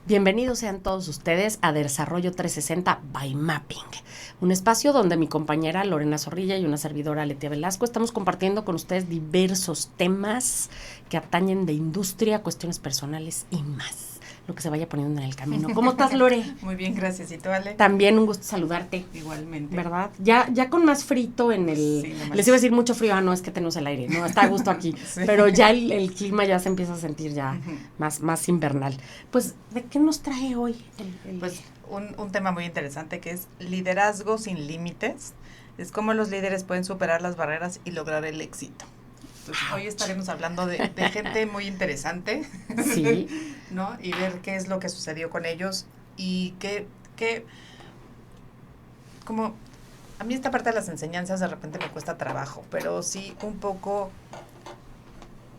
Bienvenidos sean todos ustedes a Desarrollo 360 by Mapping, un espacio donde mi compañera Lorena Zorrilla y una servidora Letia Velasco estamos compartiendo con ustedes diversos temas que atañen de industria, cuestiones personales y más, lo que se vaya poniendo en el camino. ¿Cómo estás, Lore? Muy bien, gracias. ¿Y tú, Ale? También un gusto saludarte. Igualmente. ¿Verdad? Ya con más frito en el... Sí, les iba a decir mucho frío, no, es que tenemos el aire, no, está a gusto aquí, sí. Pero ya el clima ya se empieza a sentir ya más invernal. Pues, ¿de qué nos trae hoy? Pues un tema muy interesante que es liderazgo sin límites. Es cómo los líderes pueden superar las barreras y lograr el éxito. Entonces, hoy estaremos hablando de gente muy interesante, sí, ¿no? Y ver qué es lo que sucedió con ellos y como a mí esta parte de las enseñanzas de repente me cuesta trabajo, pero sí un poco,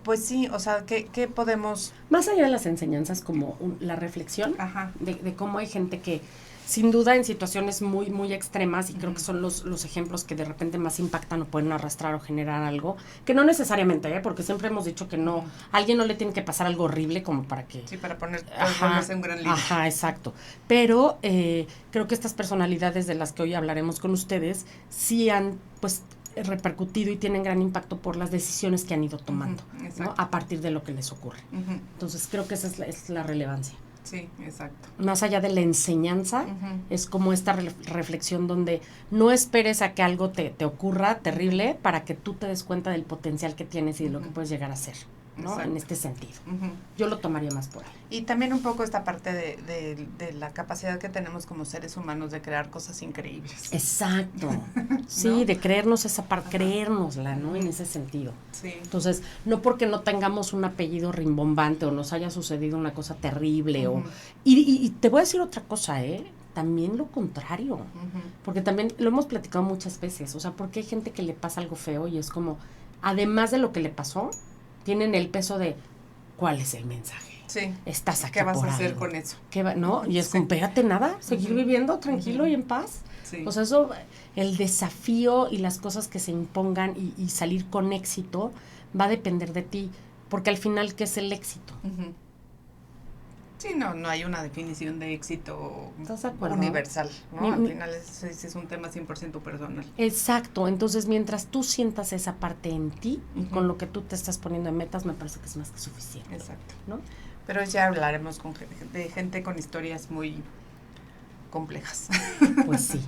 pues sí, o sea, ¿qué podemos? Más allá de las enseñanzas, como la reflexión de cómo hay gente que, sin duda, en situaciones muy extremas, y creo que son los ejemplos que de repente más impactan o pueden arrastrar o generar algo, que no necesariamente, porque siempre hemos dicho que no, a alguien no le tiene que pasar algo horrible como para que... Sí, para ponerse un gran líder. Ajá, exacto. Pero creo que estas personalidades de las que hoy hablaremos con ustedes, sí han, pues, repercutido y tienen gran impacto por las decisiones que han ido tomando, ¿no? A partir de lo que les ocurre. Entonces, creo que esa es la relevancia. Sí, exacto. Más allá de la enseñanza, es como esta reflexión donde no esperes a que algo te ocurra terrible para que tú te des cuenta del potencial que tienes y de lo que puedes llegar a ser, ¿no? Exacto. En este sentido. Yo lo tomaría más por ahí. Y también un poco esta parte de la capacidad que tenemos como seres humanos de crear cosas increíbles. Exacto. Sí, ¿no? De creernos esa parte, creérnosla, ¿no? En ese sentido. Sí. Entonces, no porque no tengamos un apellido rimbombante o nos haya sucedido una cosa terrible y te voy a decir otra cosa, también lo contrario, porque también lo hemos platicado muchas veces, o sea, porque hay gente que le pasa algo feo y es como, además de lo que le pasó, tienen el peso de ¿cuál es el mensaje? Sí. Estás aquí. ¿Qué vas por a hacer algo. Con eso? ¿No? Y es como, pégate nada, seguir viviendo tranquilo y en paz. Sí. O sea, eso, el desafío y las cosas que se impongan y salir con éxito va a depender de ti, porque al final, ¿qué es el éxito? Sí, no hay una definición de éxito universal, ¿no? Al final es un tema 100% personal. Exacto, entonces mientras tú sientas esa parte en ti y con lo que tú te estás poniendo en metas, me parece que es más que suficiente. Exacto. ¿No? Pero ya hablaremos de gente con historias muy complejas. Pues sí.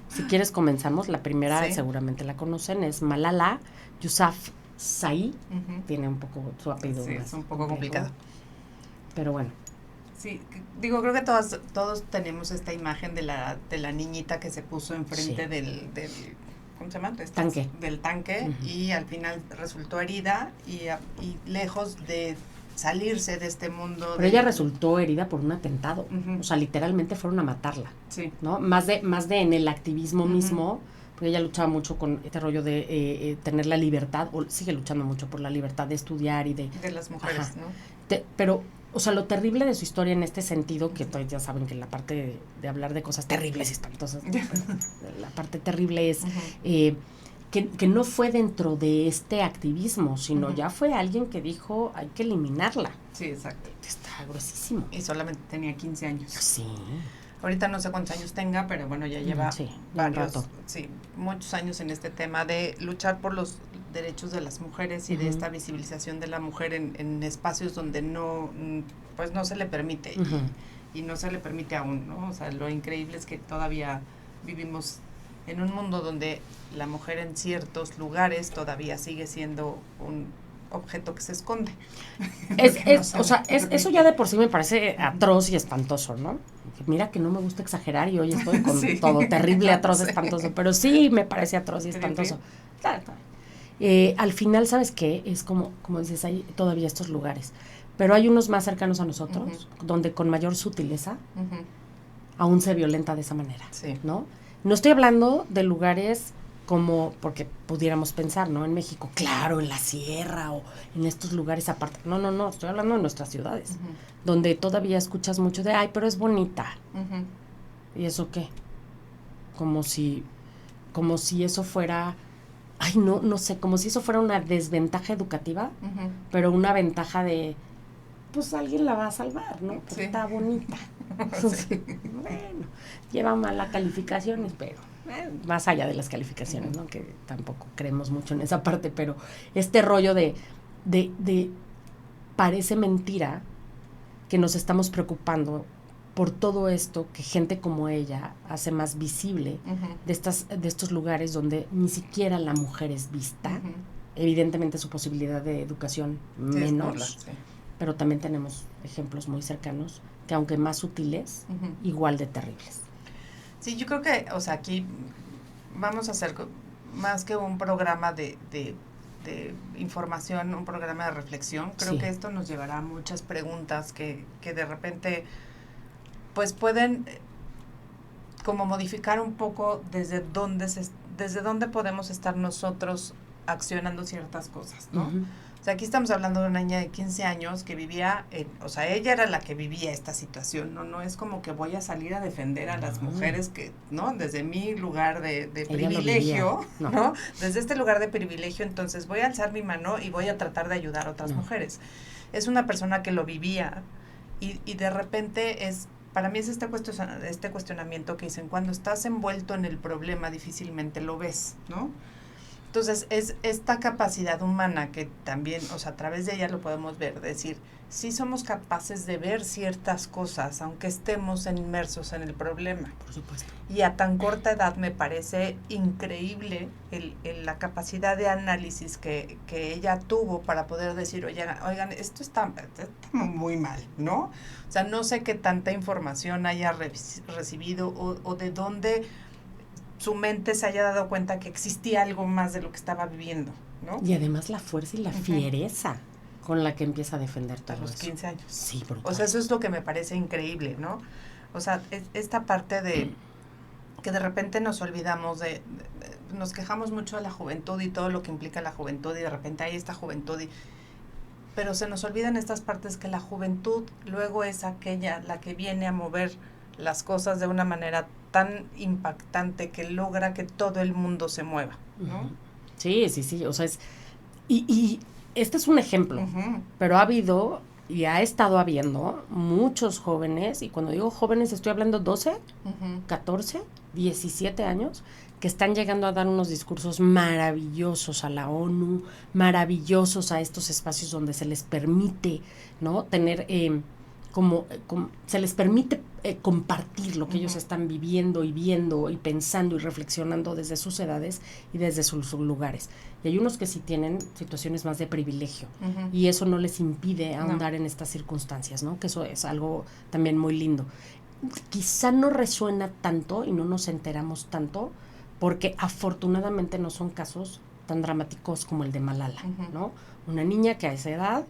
Si quieres comenzamos, la primera seguramente la conocen, es Malala Yousafzai, tiene un poco su apellido. Sí, es un poco complicado. Pero bueno. Sí, digo, creo que todos tenemos esta imagen de la niñita que se puso enfrente del ¿cómo se llama? Tanque. Del tanque y al final resultó herida y lejos de salirse de este mundo. Pero ella resultó herida por un atentado, o sea, literalmente fueron a matarla, ¿no? Más de en el activismo mismo, porque ella luchaba mucho con este rollo de tener la libertad, o sigue luchando mucho por la libertad de estudiar y de las mujeres, ¿no? Pero, o sea, lo terrible de su historia en este sentido, que todos ya saben que la parte de hablar de cosas terribles y espantosas, la parte terrible es que no fue dentro de este activismo, sino ya fue alguien que dijo, hay que eliminarla. Sí, exacto. Está gruesísimo. Y solamente tenía 15 años. Sí. Ahorita no sé cuántos años tenga, pero bueno, ya lleva muchos años en este tema de luchar por los derechos de las mujeres y de esta visibilización de la mujer en espacios donde no se le permite y no se le permite aún, ¿no? O sea, lo increíble es que todavía vivimos en un mundo donde la mujer en ciertos lugares todavía sigue siendo un objeto que se esconde. Eso ya de por sí me parece atroz y espantoso, ¿no? Mira que no me gusta exagerar y hoy estoy con todo terrible, atroz, espantoso, pero sí me parece atroz y espantoso. Claro. Al final, ¿sabes qué? Es como dices, hay todavía estos lugares, pero hay unos más cercanos a nosotros, donde con mayor sutileza aún se violenta de esa manera, ¿no? No estoy hablando de lugares como, porque pudiéramos pensar, ¿no? En México, claro, en la sierra o en estos lugares aparte. No, estoy hablando de nuestras ciudades, donde todavía escuchas mucho de, ay, pero es bonita. ¿Y eso qué? Como si eso fuera, ay, no sé, como si eso fuera una desventaja educativa, pero una ventaja de pues alguien la va a salvar, ¿no? Porque está bonita. Sí. Bueno, lleva malas calificaciones, pero más allá de las calificaciones, ¿no? Que tampoco creemos mucho en esa parte, pero este rollo de parece mentira que nos estamos preocupando por todo esto que gente como ella hace más visible de estos lugares donde ni siquiera la mujer es vista. Evidentemente su posibilidad de educación menor, pero también tenemos ejemplos muy cercanos que aunque más sutiles, igual de terribles. Sí, yo creo que, o sea, aquí vamos a hacer más que un programa de información, un programa de reflexión. Creo que esto nos llevará a muchas preguntas que de repente pues pueden como modificar un poco desde dónde podemos estar nosotros accionando ciertas cosas, ¿no? O sea, aquí estamos hablando de una niña de 15 años que vivía, o sea, ella era la que vivía esta situación, no es como que voy a salir a defender a las mujeres que, ¿no? Desde mi lugar de privilegio, ¿no? Desde este lugar de privilegio, entonces voy a alzar mi mano y voy a tratar de ayudar a otras mujeres. Es una persona que lo vivía y de repente para mí es este cuestionamiento que dicen, cuando estás envuelto en el problema difícilmente lo ves, ¿no? Entonces, es esta capacidad humana que también, o sea, a través de ella lo podemos ver, decir, sí somos capaces de ver ciertas cosas, aunque estemos inmersos en el problema. Por supuesto. Y a tan corta edad me parece increíble la capacidad de análisis que ella tuvo para poder decir, oigan, esto está muy mal, ¿no? O sea, no sé qué tanta información haya recibido o de dónde su mente se haya dado cuenta que existía algo más de lo que estaba viviendo, ¿no? Y además la fuerza y la fiereza con la que empieza a defender todo eso. A los 15 años. Sí, brutal. O sea, eso es lo que me parece increíble, ¿no? O sea, esta parte de que de repente nos olvidamos nos quejamos mucho de la juventud y todo lo que implica la juventud y de repente hay esta juventud pero se nos olvidan estas partes que la juventud luego es aquella la que viene a mover las cosas de una manera tan impactante que logra que todo el mundo se mueva, ¿no? Sí, o sea, y este es un ejemplo, pero ha habido y ha estado habiendo muchos jóvenes, y cuando digo jóvenes estoy hablando 12, 14, 17 años, que están llegando a dar unos discursos maravillosos a la ONU, maravillosos a estos espacios donde se les permite, ¿no? Tener como se les permite compartir lo que ellos están viviendo y viendo y pensando y reflexionando desde sus edades y desde sus lugares. Y hay unos que sí tienen situaciones más de privilegio y eso no les impide ahondar en estas circunstancias, ¿no? Que eso es algo también muy lindo. Quizá no resuena tanto y no nos enteramos tanto porque afortunadamente no son casos tan dramáticos como el de Malala, ¿no? Una niña que a esa edad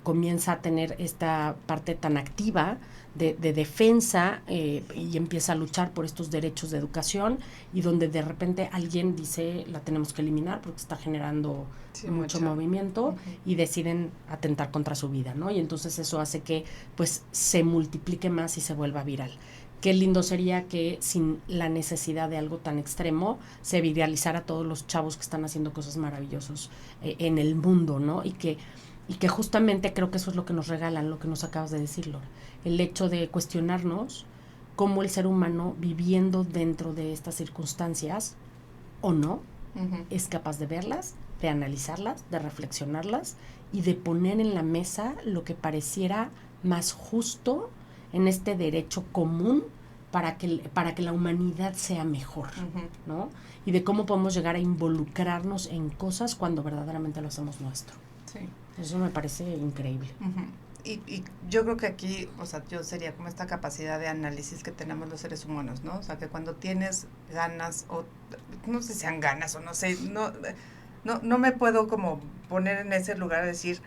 comienza a tener esta parte tan activa de defensa y empieza a luchar por estos derechos de educación y donde de repente alguien dice la tenemos que eliminar porque está generando mucho movimiento y deciden atentar contra su vida, ¿no? Y entonces eso hace que pues se multiplique más y se vuelva viral. Qué lindo sería que sin la necesidad de algo tan extremo se viralizara a todos los chavos que están haciendo cosas maravillosas en el mundo, ¿no? Y que justamente creo que eso es lo que nos regalan, lo que nos acabas de decir, Laura. El hecho de cuestionarnos cómo el ser humano viviendo dentro de estas circunstancias o no, es capaz de verlas, de analizarlas, de reflexionarlas y de poner en la mesa lo que pareciera más justo en este derecho común para que la humanidad sea mejor, ¿no? Y de cómo podemos llegar a involucrarnos en cosas cuando verdaderamente lo hacemos nuestro. Sí. Eso me parece increíble. Y yo creo que aquí, o sea, yo sería como esta capacidad de análisis que tenemos los seres humanos, ¿no? O sea, que cuando tienes ganas, o no sé si sean ganas o no sé, no me puedo como poner en ese lugar de decir,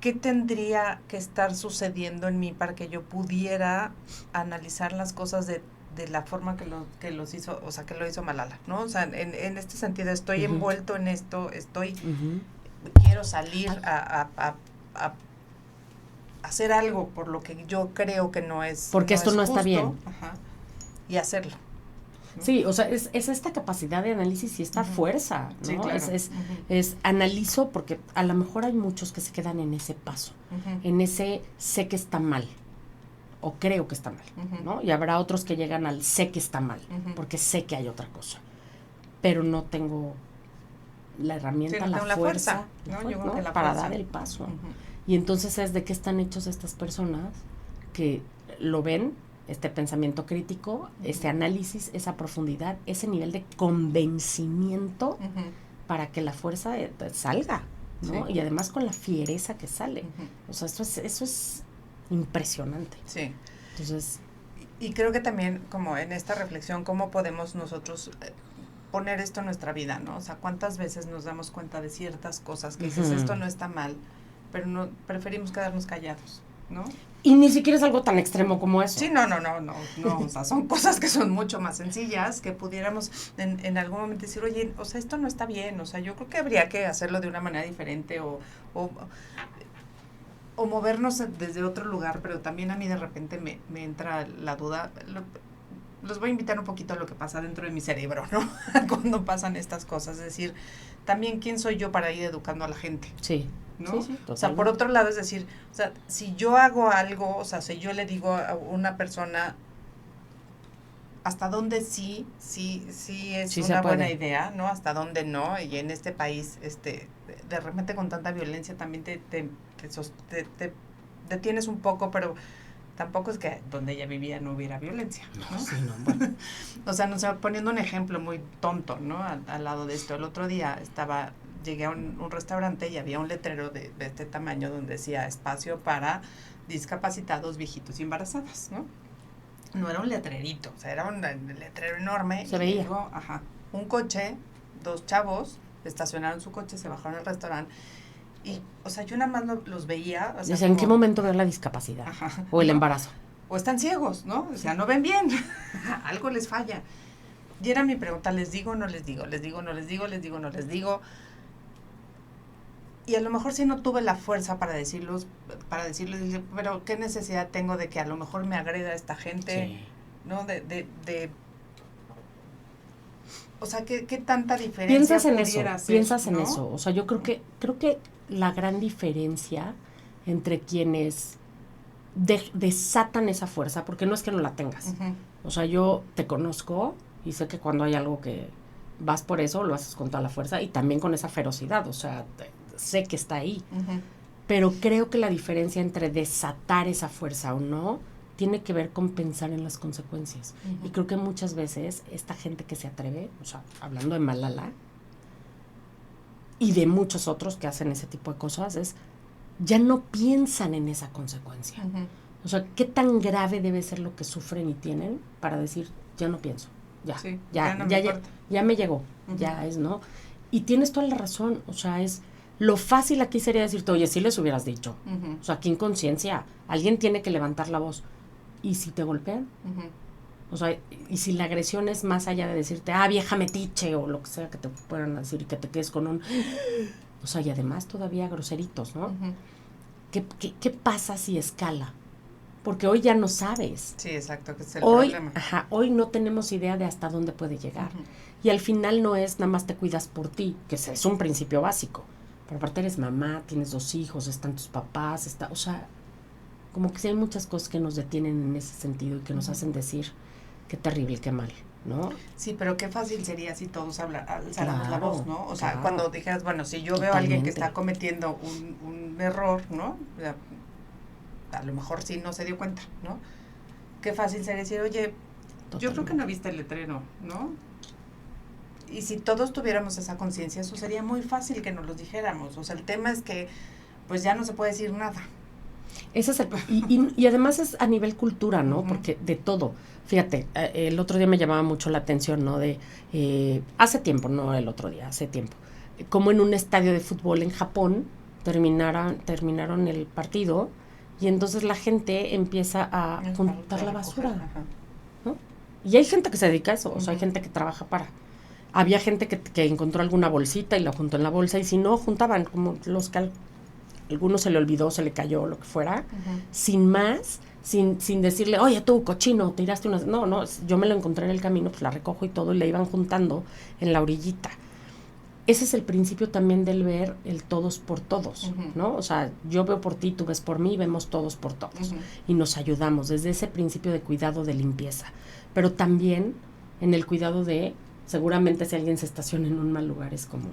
¿qué tendría que estar sucediendo en mí para que yo pudiera analizar las cosas de la forma que los hizo, o sea, que lo hizo Malala, ¿no? O sea, en este sentido estoy envuelto en esto, quiero salir a hacer algo por lo que yo creo que no es porque no esto es no justo, está bien. Y hacerlo. Sí, o sea, es esta capacidad de análisis y esta fuerza, ¿no? Sí, claro. Es analizo porque a lo mejor hay muchos que se quedan en ese paso, en ese sé que está mal o creo que está mal, ¿no? Y habrá otros que llegan al sé que está mal, porque sé que hay otra cosa, pero no tengo la herramienta, la fuerza, ¿no? Para dar el paso. Y entonces es de qué están hechos estas personas que lo ven, este pensamiento crítico, este análisis, esa profundidad, ese nivel de convencimiento para que la fuerza salga, ¿no? Sí. Y además con la fiereza que sale. O sea, eso es impresionante. Sí. Entonces, y creo que también como en esta reflexión, ¿cómo podemos nosotros poner esto en nuestra vida, ¿no? O sea, ¿cuántas veces nos damos cuenta de ciertas cosas que dices, esto no está mal, pero no preferimos quedarnos callados, ¿no? Y ni siquiera es algo tan extremo como eso. Sí, no, o sea, son cosas que son mucho más sencillas, que pudiéramos en algún momento decir, oye, o sea, esto no está bien, o sea, yo creo que habría que hacerlo de una manera diferente o movernos desde otro lugar, pero también a mí de repente me entra la duda. Los voy a invitar un poquito a lo que pasa dentro de mi cerebro, ¿no? Cuando pasan estas cosas, es decir, también quién soy yo para ir educando a la gente. Sí. ¿No? Sí, o sea, por otro lado, es decir, o sea, si yo hago algo, o sea, si yo le digo a una persona hasta dónde sí es una buena idea, ¿no? Hasta dónde no, y en este país, de repente con tanta violencia también te detienes un poco, pero tampoco es que donde ella vivía no hubiera violencia, ¿no? Sí, no, bueno. O sea, no sé, poniendo un ejemplo muy tonto, ¿no? Al lado de esto, el otro día llegué a un restaurante y había un letrero de este tamaño donde decía espacio para discapacitados, viejitos y embarazadas, ¿no? No era un letrerito, o sea, era un letrero enorme. Se veía. Llegó, un coche, 2 chavos estacionaron su coche, se bajaron al restaurante y, o sea, yo nada más los veía. O sea, ¿en qué momento ver la discapacidad? O el embarazo. O están ciegos, ¿no? O sea, no ven bien. Algo les falla. Y era mi pregunta, ¿les digo o no les digo? ¿Les digo o no les digo? ¿Les digo o no les digo? Y a lo mejor sí no tuve la fuerza para decirles, pero ¿qué necesidad tengo de que a lo mejor me agreda esta gente? Sí. ¿No? O sea, ¿qué tanta diferencia piensas en pudiera eso? ser, Piensas ¿no? en eso. O sea, yo creo que la gran diferencia entre quienes desatan esa fuerza, porque no es que no la tengas. O sea, yo te conozco y sé que cuando hay algo que vas por eso, lo haces con toda la fuerza y también con esa ferocidad. O sea, sé que está ahí, pero creo que la diferencia entre desatar esa fuerza o no tiene que ver con pensar en las consecuencias. Y creo que muchas veces esta gente que se atreve, o sea, hablando de Malala y de muchos otros que hacen ese tipo de cosas, ya no piensan en esa consecuencia. O sea, ¿qué tan grave debe ser lo que sufren y tienen para decir, ya no pienso, ya me llegó, ya es, ¿no? Y tienes toda la razón, o sea, lo fácil aquí sería decirte, oye, sí les hubieras dicho. O sea, qué inconsciencia. Alguien tiene que levantar la voz. ¿Y si te golpean? O sea, y si la agresión es más allá de decirte, vieja metiche, o lo que sea que te puedan decir y que te quedes con un... O sea, y además todavía groseritos, ¿no? ¿Qué pasa si escala? Porque hoy ya no sabes. Sí, exacto, que es el problema. Hoy no tenemos idea de hasta dónde puede llegar. Y al final no es nada más te cuidas por ti, que es un principio básico. Pero aparte eres mamá, tienes 2 hijos, están tus papás, o sea, como que sí hay muchas cosas que nos detienen en ese sentido y que nos hacen decir qué terrible, qué mal, ¿no? Sí, pero qué fácil sería si todos alzáramos la voz, ¿no? O sea, cuando dijeras, bueno, si yo veo a alguien que está cometiendo un error, ¿no? O sea, a lo mejor sí no se dio cuenta, ¿no? Qué fácil sería decir, oye, yo creo que no viste el letrero, ¿no? Y si todos tuviéramos esa conciencia, eso sería muy fácil que nos lo dijéramos. O sea, el tema es que, pues ya no se puede decir nada. Ese es y además es a nivel cultura, ¿no? Porque de todo. Fíjate, el otro día me llamaba mucho la atención, ¿no? Hace tiempo, no el otro día, hace tiempo. Como en un estadio de fútbol en Japón, terminaron el partido y entonces la gente empieza a juntar la basura, ¿no? Y hay gente que se dedica a eso, o sea, hay gente que trabaja para... Había gente que encontró alguna bolsita y la juntó en la bolsa, y si no, juntaban como algunos se le olvidó, se le cayó, lo que fuera, sin más, sin decirle, oye, tú, cochino, tiraste unas... No, yo me lo encontré en el camino, pues la recojo y todo, y la iban juntando en la orillita. Ese es el principio también del ver el todos por todos, ¿no? O sea, yo veo por ti, tú ves por mí, vemos todos por todos. Y nos ayudamos desde ese principio de cuidado, de limpieza. Pero también en el cuidado de, seguramente si alguien se estaciona en un mal lugar es como...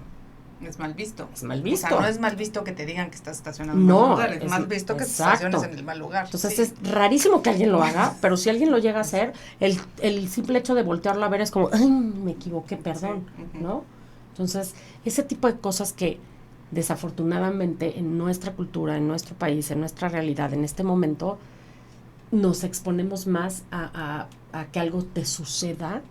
Es mal visto. Es mal visto. O sea, no es mal visto que te digan que estás estacionado en mal lugar, es mal visto que te estaciones en el mal lugar. Entonces es rarísimo que alguien lo haga, pero si alguien lo llega a hacer, el simple hecho de voltearlo a ver es como, ay, me equivoqué, perdón, ¿no? Entonces, ese tipo de cosas que desafortunadamente en nuestra cultura, en nuestro país, en nuestra realidad, en este momento, nos exponemos más a que algo te suceda,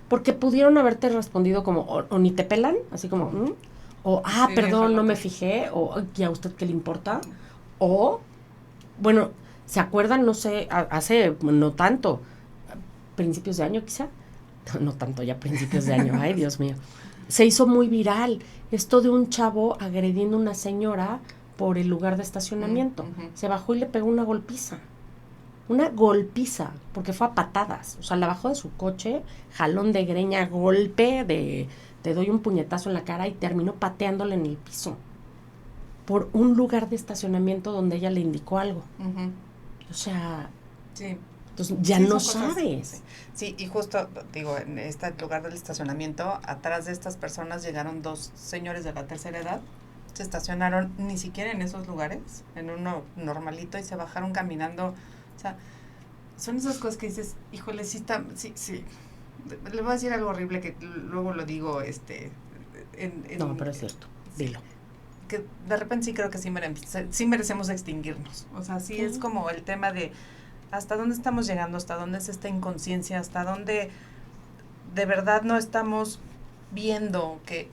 porque pudieron haberte respondido como, o ni te pelan, así como, o, sí, perdón, no me fijé, o, ¿y a usted qué le importa? O, bueno, ¿se acuerdan? No sé, hace no tanto, principios de año quizá, no tanto ya principios de año, ay Dios mío, se hizo muy viral esto de un chavo agrediendo a una señora por el lugar de estacionamiento. Se bajó y le pegó una golpiza, porque fue a patadas. O sea, la bajó de su coche, jalón de greña, golpe de te doy un puñetazo en la cara, y terminó pateándole en el piso por un lugar de estacionamiento donde ella le indicó algo. O sea, sí. Entonces ya no sabes. Sí, y justo, digo, en este lugar del estacionamiento, atrás de estas personas llegaron 2 señores de la tercera edad, se estacionaron ni siquiera en esos lugares, en uno normalito, y se bajaron caminando. O sea, son esas cosas que dices, híjole, sí. Le voy a decir algo horrible que luego lo digo, no, pero es cierto, dilo. Que de repente sí creo que sí merecemos extinguirnos. O sea, sí es como el tema de hasta dónde estamos llegando, hasta dónde es esta inconsciencia, hasta dónde de verdad no estamos viendo que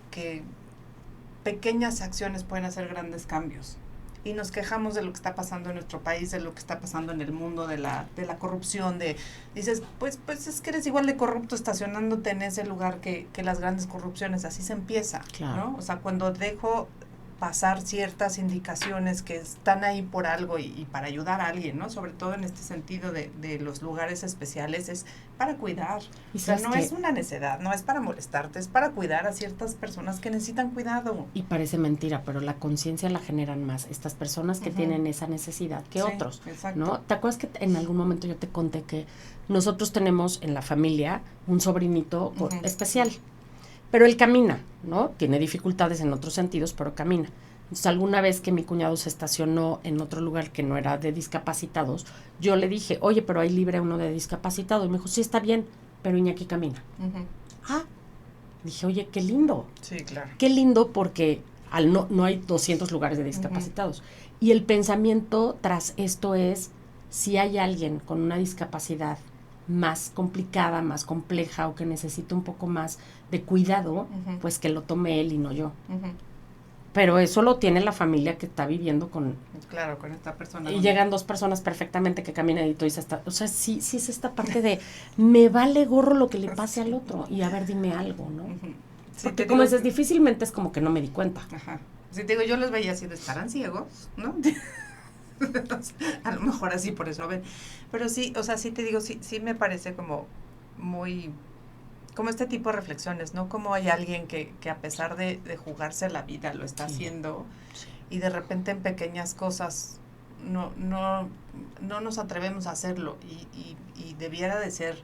pequeñas acciones pueden hacer grandes cambios. Y nos quejamos de lo que está pasando en nuestro país, de lo que está pasando en el mundo, de la corrupción, dices, pues es que eres igual de corrupto estacionándote en ese lugar que las grandes corrupciones, así se empieza, claro. ¿No? O sea, cuando dejo pasar ciertas indicaciones que están ahí por algo y para ayudar a alguien, ¿no? Sobre todo en este sentido de los lugares especiales, es para cuidar. O sea, no es una necedad, no es para molestarte, es para cuidar a ciertas personas que necesitan cuidado. Y parece mentira, pero la conciencia la generan más estas personas que tienen esa necesidad que otros, exacto. ¿No? ¿Te acuerdas que en algún momento yo te conté que nosotros tenemos en la familia un sobrinito especial? Pero él camina, ¿no? Tiene dificultades en otros sentidos, pero camina. Entonces, alguna vez que mi cuñado se estacionó en otro lugar que no era de discapacitados, yo le dije, oye, pero hay libre uno de discapacitado. Y me dijo, sí, está bien, pero Iñaki camina. Dije, oye, qué lindo. Sí, claro. Qué lindo porque no hay 200 lugares de discapacitados. Y el pensamiento tras esto es, si hay alguien con una discapacidad más complicada, más compleja, o que necesita un poco más de cuidado, pues que lo tome él y no yo. Pero eso lo tiene la familia que está viviendo con... Claro, con esta persona. Y llegan 2 personas perfectamente que caminan y tú dices, o sea, sí es esta parte de, me vale gorro lo que le pase al otro, y a ver, dime algo, ¿no? Sí, porque como dices, difícilmente es como que no me di cuenta. Sí, te digo, yo los veía así de estarán ciegos, ¿no? Entonces, a lo mejor así por eso ven. Pero sí, o sea, sí te digo, sí me parece como muy, como este tipo de reflexiones, ¿no? Como hay alguien que a pesar de jugarse la vida lo está haciendo, y de repente en pequeñas cosas no nos atrevemos a hacerlo, y debiera de ser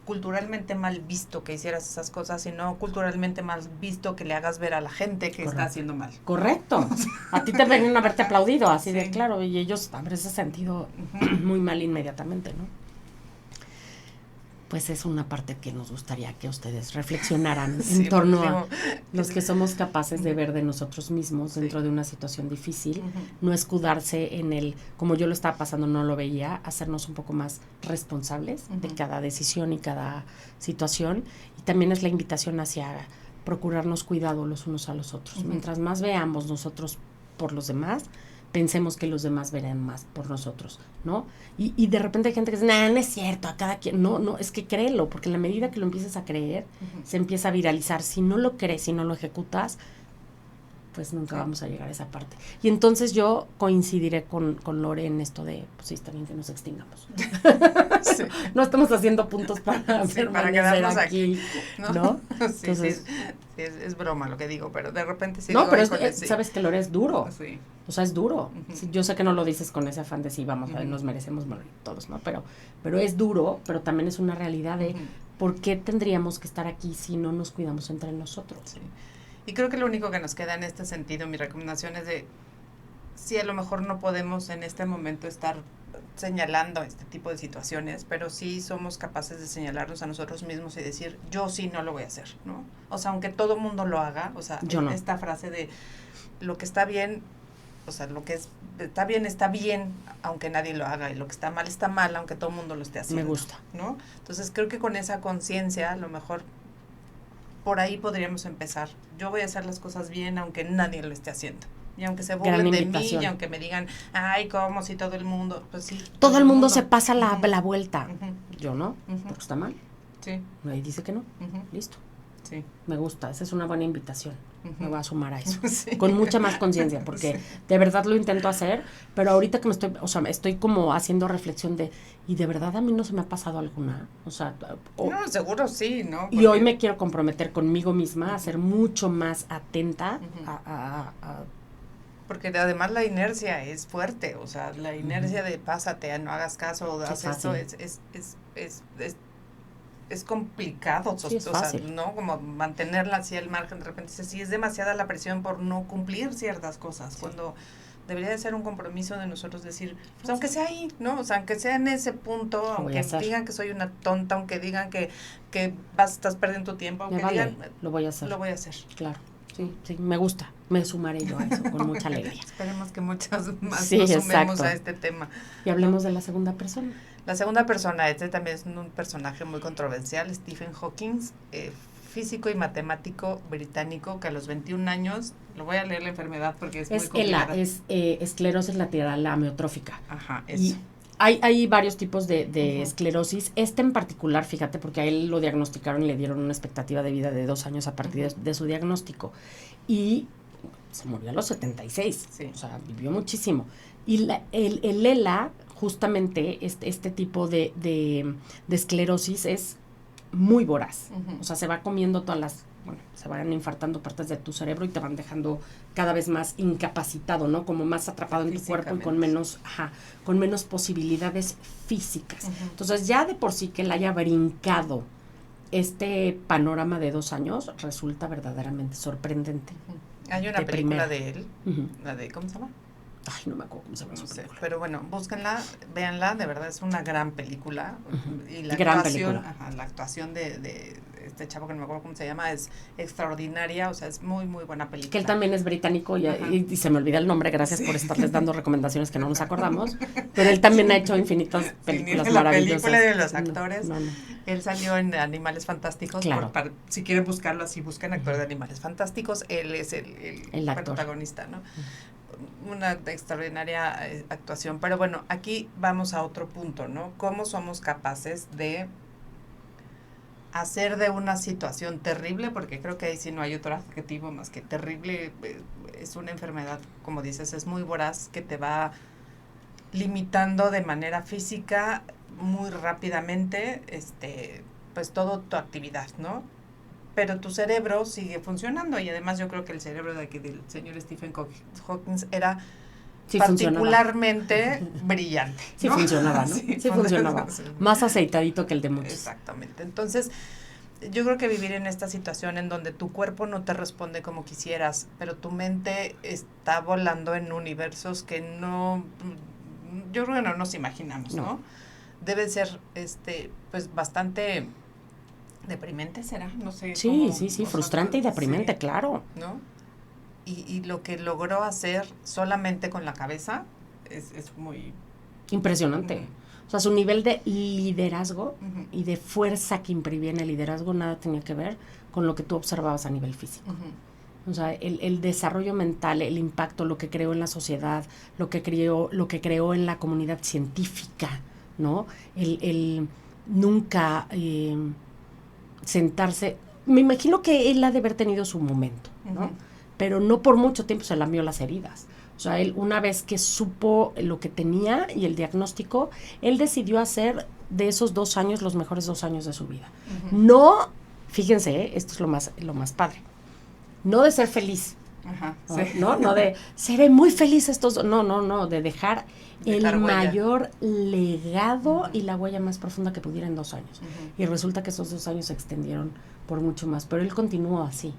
culturalmente mal visto que hicieras esas cosas, sino culturalmente mal visto que le hagas ver a la gente que está haciendo mal. Correcto. A ti te ven a haberte aplaudido, así de claro, y ellos habrán sentido muy mal inmediatamente, ¿no? Pues es una parte que nos gustaría que ustedes reflexionaran en torno a los que somos capaces de ver de nosotros mismos dentro de una situación difícil, no escudarse en el, como yo lo estaba pasando, no lo veía, hacernos un poco más responsables de cada decisión y cada situación. Y también es la invitación hacia procurarnos cuidado los unos a los otros. Mientras más veamos nosotros por los demás, pensemos que los demás verán más por nosotros, ¿no? Y de repente hay gente que dice, no es cierto, a cada quien, no, es que créelo, porque en la medida que lo empieces a creer, se empieza a viralizar. Si no lo crees, si no lo ejecutas, pues nunca vamos a llegar a esa parte. Y entonces yo coincidiré con Lore en esto de, pues sí, está bien que nos extingamos. Sí. No estamos haciendo puntos para permanecer aquí, ¿no? Sí, entonces, es broma lo que digo, pero de repente sí. No, digo, pero sabes que Lore es duro. Sí. O sea, es duro. Sí, yo sé que no lo dices con ese afán de sí, vamos, a ver, nos merecemos morir todos, ¿no? Pero es duro, pero también es una realidad de por qué tendríamos que estar aquí si no nos cuidamos entre nosotros. Sí. Y creo que lo único que nos queda en este sentido, mi recomendación es de, sí, a lo mejor no podemos en este momento estar señalando este tipo de situaciones, pero sí somos capaces de señalarnos a nosotros mismos y decir, yo sí no lo voy a hacer, ¿no? O sea, aunque todo mundo lo haga, o sea, yo no. Esta frase de lo que está bien, o sea, lo que está bien, aunque nadie lo haga, y lo que está mal, aunque todo el mundo lo esté haciendo. Me gusta. ¿No? Entonces, creo que con esa conciencia, a lo mejor por ahí podríamos empezar. Yo voy a hacer las cosas bien, aunque nadie lo esté haciendo. Y aunque se burlen de mí, y aunque me digan, ay, ¿cómo? Si todo el mundo, pues sí. Todo el mundo se pasa la vuelta. Yo no, porque está mal. Sí. Ahí dice que no. Listo. Sí. Me gusta, esa es una buena invitación. Me voy a sumar a eso. Sí. Con mucha más conciencia, porque de verdad lo intento hacer, pero ahorita que estoy como haciendo reflexión de, ¿y de verdad a mí no se me ha pasado alguna? O sea, no, seguro sí, ¿no? Porque, y hoy me quiero comprometer conmigo misma a ser mucho más atenta a porque además la inercia es fuerte, o sea, la inercia de pásate, no hagas caso, haz esto, es complicado, sí, es fácil. O sea, ¿no? Como mantenerla así al margen, de repente sí es demasiada la presión por no cumplir ciertas cosas, cuando debería de ser un compromiso de nosotros decir, pues aunque sea ahí, ¿no? O sea, aunque sea en ese punto, aunque digan que soy una tonta, aunque digan que estás perdiendo tu tiempo, aunque digan, lo voy a hacer. Lo voy a hacer. Claro. Sí, me gusta, me sumaré yo a eso con mucha alegría. Esperemos que muchas más nos sumemos a este tema. Y hablemos de la segunda persona. La segunda persona, también es un personaje muy controversial, Stephen Hawking, físico y matemático británico, que a los 21 años, lo voy a leer la enfermedad porque es muy complicada. Es esclerosis lateral amiotrófica. Ajá, eso. Y hay varios tipos de esclerosis. Este en particular, fíjate, porque a él lo diagnosticaron y le dieron una expectativa de vida de 2 años a partir de su diagnóstico. Y se murió a los 76. Sí. O sea, vivió muchísimo. Y el ELA, justamente, este tipo de esclerosis es muy voraz. O sea, se va comiendo se van infartando partes de tu cerebro y te van dejando cada vez más incapacitado, ¿no? Como más atrapado en tu cuerpo y con menos posibilidades físicas. Entonces, ya de por sí que él haya brincado este panorama de 2 años resulta verdaderamente sorprendente. Hay una película de él, la de, ¿cómo se llama? Ay, no me acuerdo cómo se llama su película. Pero bueno, búsquenla, véanla, de verdad es una gran película. Y la gran actuación, película. La actuación de este chavo que no me acuerdo cómo se llama es extraordinaria, o sea, es muy, muy buena película. Que él también es británico y se me olvida el nombre, gracias por estarles dando recomendaciones que no nos acordamos, pero él también ha hecho infinitas películas maravillosas. La película de los actores, no. Él salió en Animales Fantásticos, claro. Si quieren buscarlo así, busquen actor de Animales Fantásticos, él es el protagonista, ¿no? Una extraordinaria actuación, pero bueno, aquí vamos a otro punto, ¿no? ¿Cómo somos capaces de hacer de una situación terrible, porque creo que ahí sí no hay otro adjetivo más que terrible, es una enfermedad, como dices, es muy voraz, que te va limitando de manera física muy rápidamente, pues toda tu actividad, ¿no? Pero tu cerebro sigue funcionando, y además yo creo que el cerebro del señor Stephen Hawking era particularmente brillante, ¿no? Sí funcionaba, ¿no? Sí funcionaba. Más aceitadito que el de muchos. Exactamente. Entonces, yo creo que vivir en esta situación en donde tu cuerpo no te responde como quisieras, pero tu mente está volando en universos que yo creo que no nos imaginamos, ¿no? Debe ser, pues bastante deprimente, ¿será? No sé. Sí, frustrante y deprimente, sí, claro. ¿No? Y lo que logró hacer solamente con la cabeza es muy impresionante. O sea, su nivel de liderazgo y de fuerza que imprimía en el liderazgo nada tenía que ver con lo que tú observabas a nivel físico. O sea, el desarrollo mental, el impacto, lo que creó en la sociedad, lo que creó en la comunidad científica, ¿no? El nunca sentarse. Me imagino que él ha de haber tenido su momento, ¿no? pero no por mucho tiempo se lamió las heridas. O sea, él una vez que supo lo que tenía y el diagnóstico, él decidió hacer de esos 2 años los mejores 2 años de su vida. No, fíjense, esto es lo más padre, no de ser feliz. Ajá, ¿no? Sí. No de seré muy feliz estos, no, de dejar el huella. mayor legado y la huella más profunda que pudiera en 2 años. Y resulta que esos 2 años se extendieron por mucho más, pero él continuó así.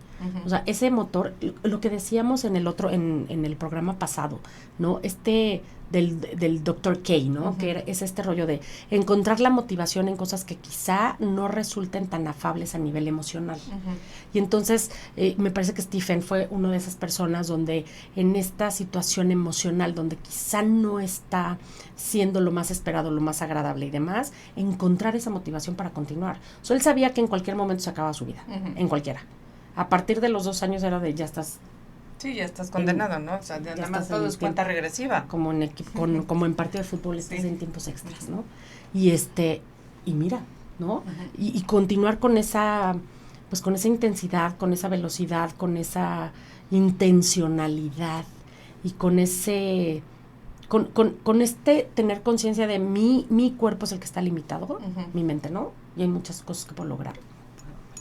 O sea, ese motor, lo que decíamos en el otro, en el programa pasado, ¿no? Del Dr. K, ¿no? Que es este rollo de encontrar la motivación en cosas que quizá no resulten tan afables a nivel emocional. Y entonces, me parece que Stephen fue una de esas personas donde en esta situación emocional, donde quizá no está siendo lo más esperado, lo más agradable y demás, encontrar esa motivación para continuar. O sea, él sabía que en cualquier momento se acababa su vida, en cualquiera. A partir de los 2 años era de ya estás... Sí, ya estás condenado, ¿no? O sea, nada más todo es cuenta regresiva. Como en partido de fútbol estás en tiempos extras, ¿no? Y mira, ¿no? Y continuar con esa, pues con esa intensidad, con esa velocidad, con esa intencionalidad y con ese, con este tener conciencia de mi cuerpo es el que está limitado, mi mente no, y hay muchas cosas que puedo lograr.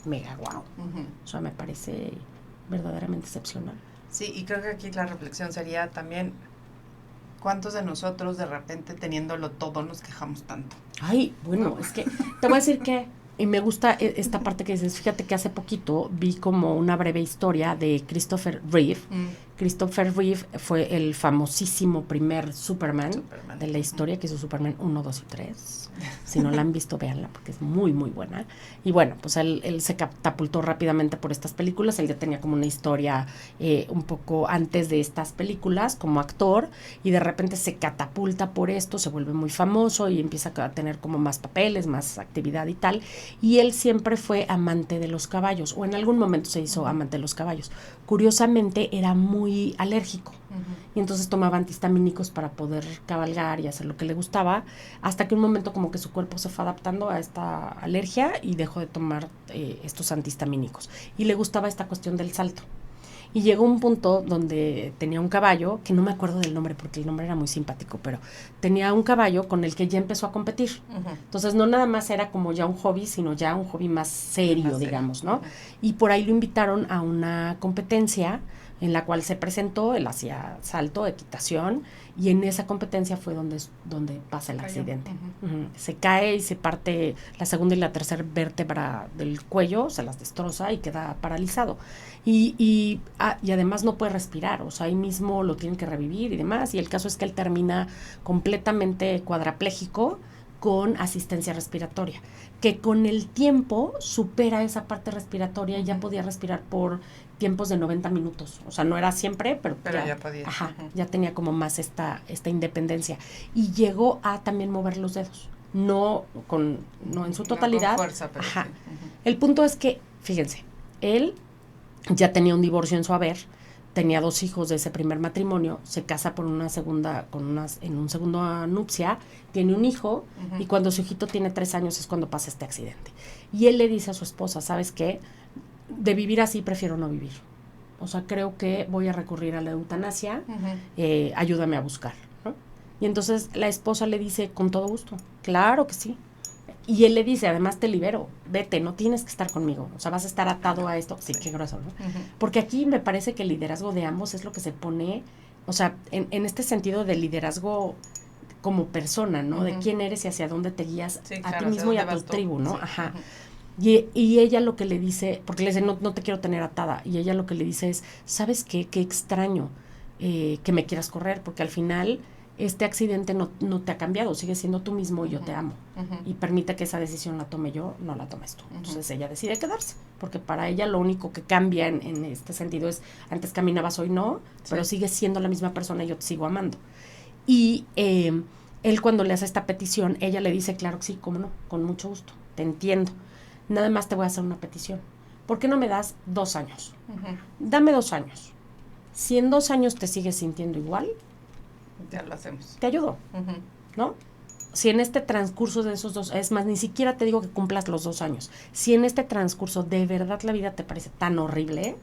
Mega wow. O sea, me parece verdaderamente excepcional. Sí, y creo que aquí la reflexión sería también, ¿cuántos de nosotros de repente teniéndolo todo nos quejamos tanto? Ay, bueno, es que te voy a decir que, y me gusta esta parte que dices, fíjate que hace poquito vi como una breve historia de Christopher Reeve. Christopher Reeve fue el famosísimo primer Superman de la historia, que hizo Superman 1, 2 y 3. Si no la han visto, véanla, porque es muy, muy buena. Y bueno, pues él se catapultó rápidamente por estas películas. Él ya tenía como una historia un poco antes de estas películas como actor, y de repente se catapulta por esto, se vuelve muy famoso y empieza a tener como más papeles, más actividad y tal. Y él siempre fue amante de los caballos, o en algún momento se hizo amante de los caballos. Curiosamente, era muy alérgico. Y entonces tomaba antihistamínicos para poder cabalgar y hacer lo que le gustaba, hasta que un momento como que su cuerpo se fue adaptando a esta alergia y dejó de tomar estos antihistamínicos. Y le gustaba esta cuestión del salto. Y llegó un punto donde tenía un caballo, que no me acuerdo del nombre porque el nombre era muy simpático, pero tenía un caballo con el que ya empezó a competir. Entonces no nada más era como ya un hobby, sino ya un hobby más serio, digamos, ¿no? Y por ahí lo invitaron a una competencia en la cual se presentó, él hacía salto, equitación, y en esa competencia fue donde pasa el accidente. Se cae y se parte la segunda y la tercera vértebra del cuello, se las destroza y queda paralizado. Y además no puede respirar, o sea, ahí mismo lo tienen que revivir y demás, y el caso es que él termina completamente cuadrapléjico con asistencia respiratoria, que con el tiempo supera esa parte respiratoria y ya podía respirar por tiempos de 90 minutos. O sea, no era siempre, pero ya podía. Ya tenía como más esta independencia. Y llegó a también mover los dedos. No en su totalidad. No con fuerza, pero sí. El punto es que, fíjense, él ya tenía un divorcio en su haber, tenía 2 hijos de ese primer matrimonio, se casa por una segunda, en un segundo nupcia, tiene un hijo, y cuando su hijito tiene 3 años es cuando pasa este accidente. Y él le dice a su esposa, ¿sabes qué? De vivir así prefiero no vivir. O sea, creo que voy a recurrir a la eutanasia, ayúdame a buscar, ¿no? Y entonces la esposa le dice, con todo gusto, claro que sí. Y él le dice, además te libero, vete, no tienes que estar conmigo, o sea, vas a estar atado a esto. Sí, qué grueso, ¿no? Porque aquí me parece que el liderazgo de ambos es lo que se pone, o sea, en este sentido de liderazgo como persona, ¿no? De quién eres y hacia dónde te guías, a ti mismo y a tu tribu, ¿no? Y ella lo que le dice, porque le dice, no te quiero tener atada, y ella lo que le dice es, ¿sabes qué? Qué extraño que me quieras correr, porque al final este accidente no te ha cambiado, sigues siendo tú mismo y yo te amo. Y permite que esa decisión la tome yo, no la tomes tú. Entonces ella decide quedarse, porque para ella lo único que cambia en este sentido es, antes caminabas, hoy no, pero sigues siendo la misma persona y yo te sigo amando. Y él cuando le hace esta petición, ella le dice, claro que sí, cómo no, con mucho gusto, te entiendo. Nada más te voy a hacer una petición. ¿Por qué no me das 2 años? Dame 2 años. Si en 2 años te sigues sintiendo igual, ya lo hacemos. Te ayudo, ¿no? Si en este transcurso de esos 2, es más, ni siquiera te digo que cumplas los 2 años. Si en este transcurso de verdad la vida te parece tan horrible,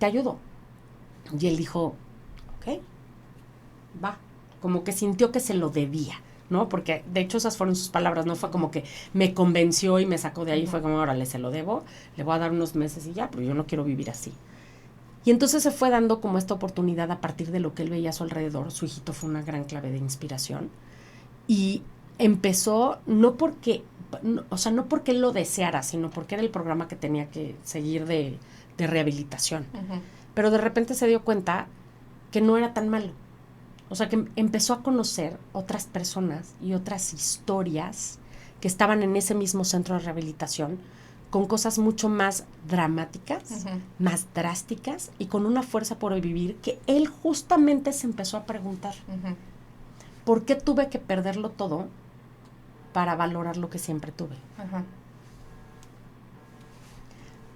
te ayudo. Y él dijo, ok, va. Como que sintió que se lo debía, ¿no? Porque de hecho esas fueron sus palabras, no fue como que me convenció y me sacó de ahí, fue como, órale, se lo debo, le voy a dar unos meses y ya, pero yo no quiero vivir así. Y entonces se fue dando como esta oportunidad a partir de lo que él veía a su alrededor. Su hijito fue una gran clave de inspiración. Y empezó, no porque él lo deseara, sino porque era el programa que tenía que seguir de rehabilitación. Pero de repente se dio cuenta que no era tan malo. O sea, que empezó a conocer otras personas y otras historias que estaban en ese mismo centro de rehabilitación, con cosas mucho más dramáticas, más drásticas y con una fuerza por vivir que él justamente se empezó a preguntar. ¿Por qué tuve que perderlo todo para valorar lo que siempre tuve?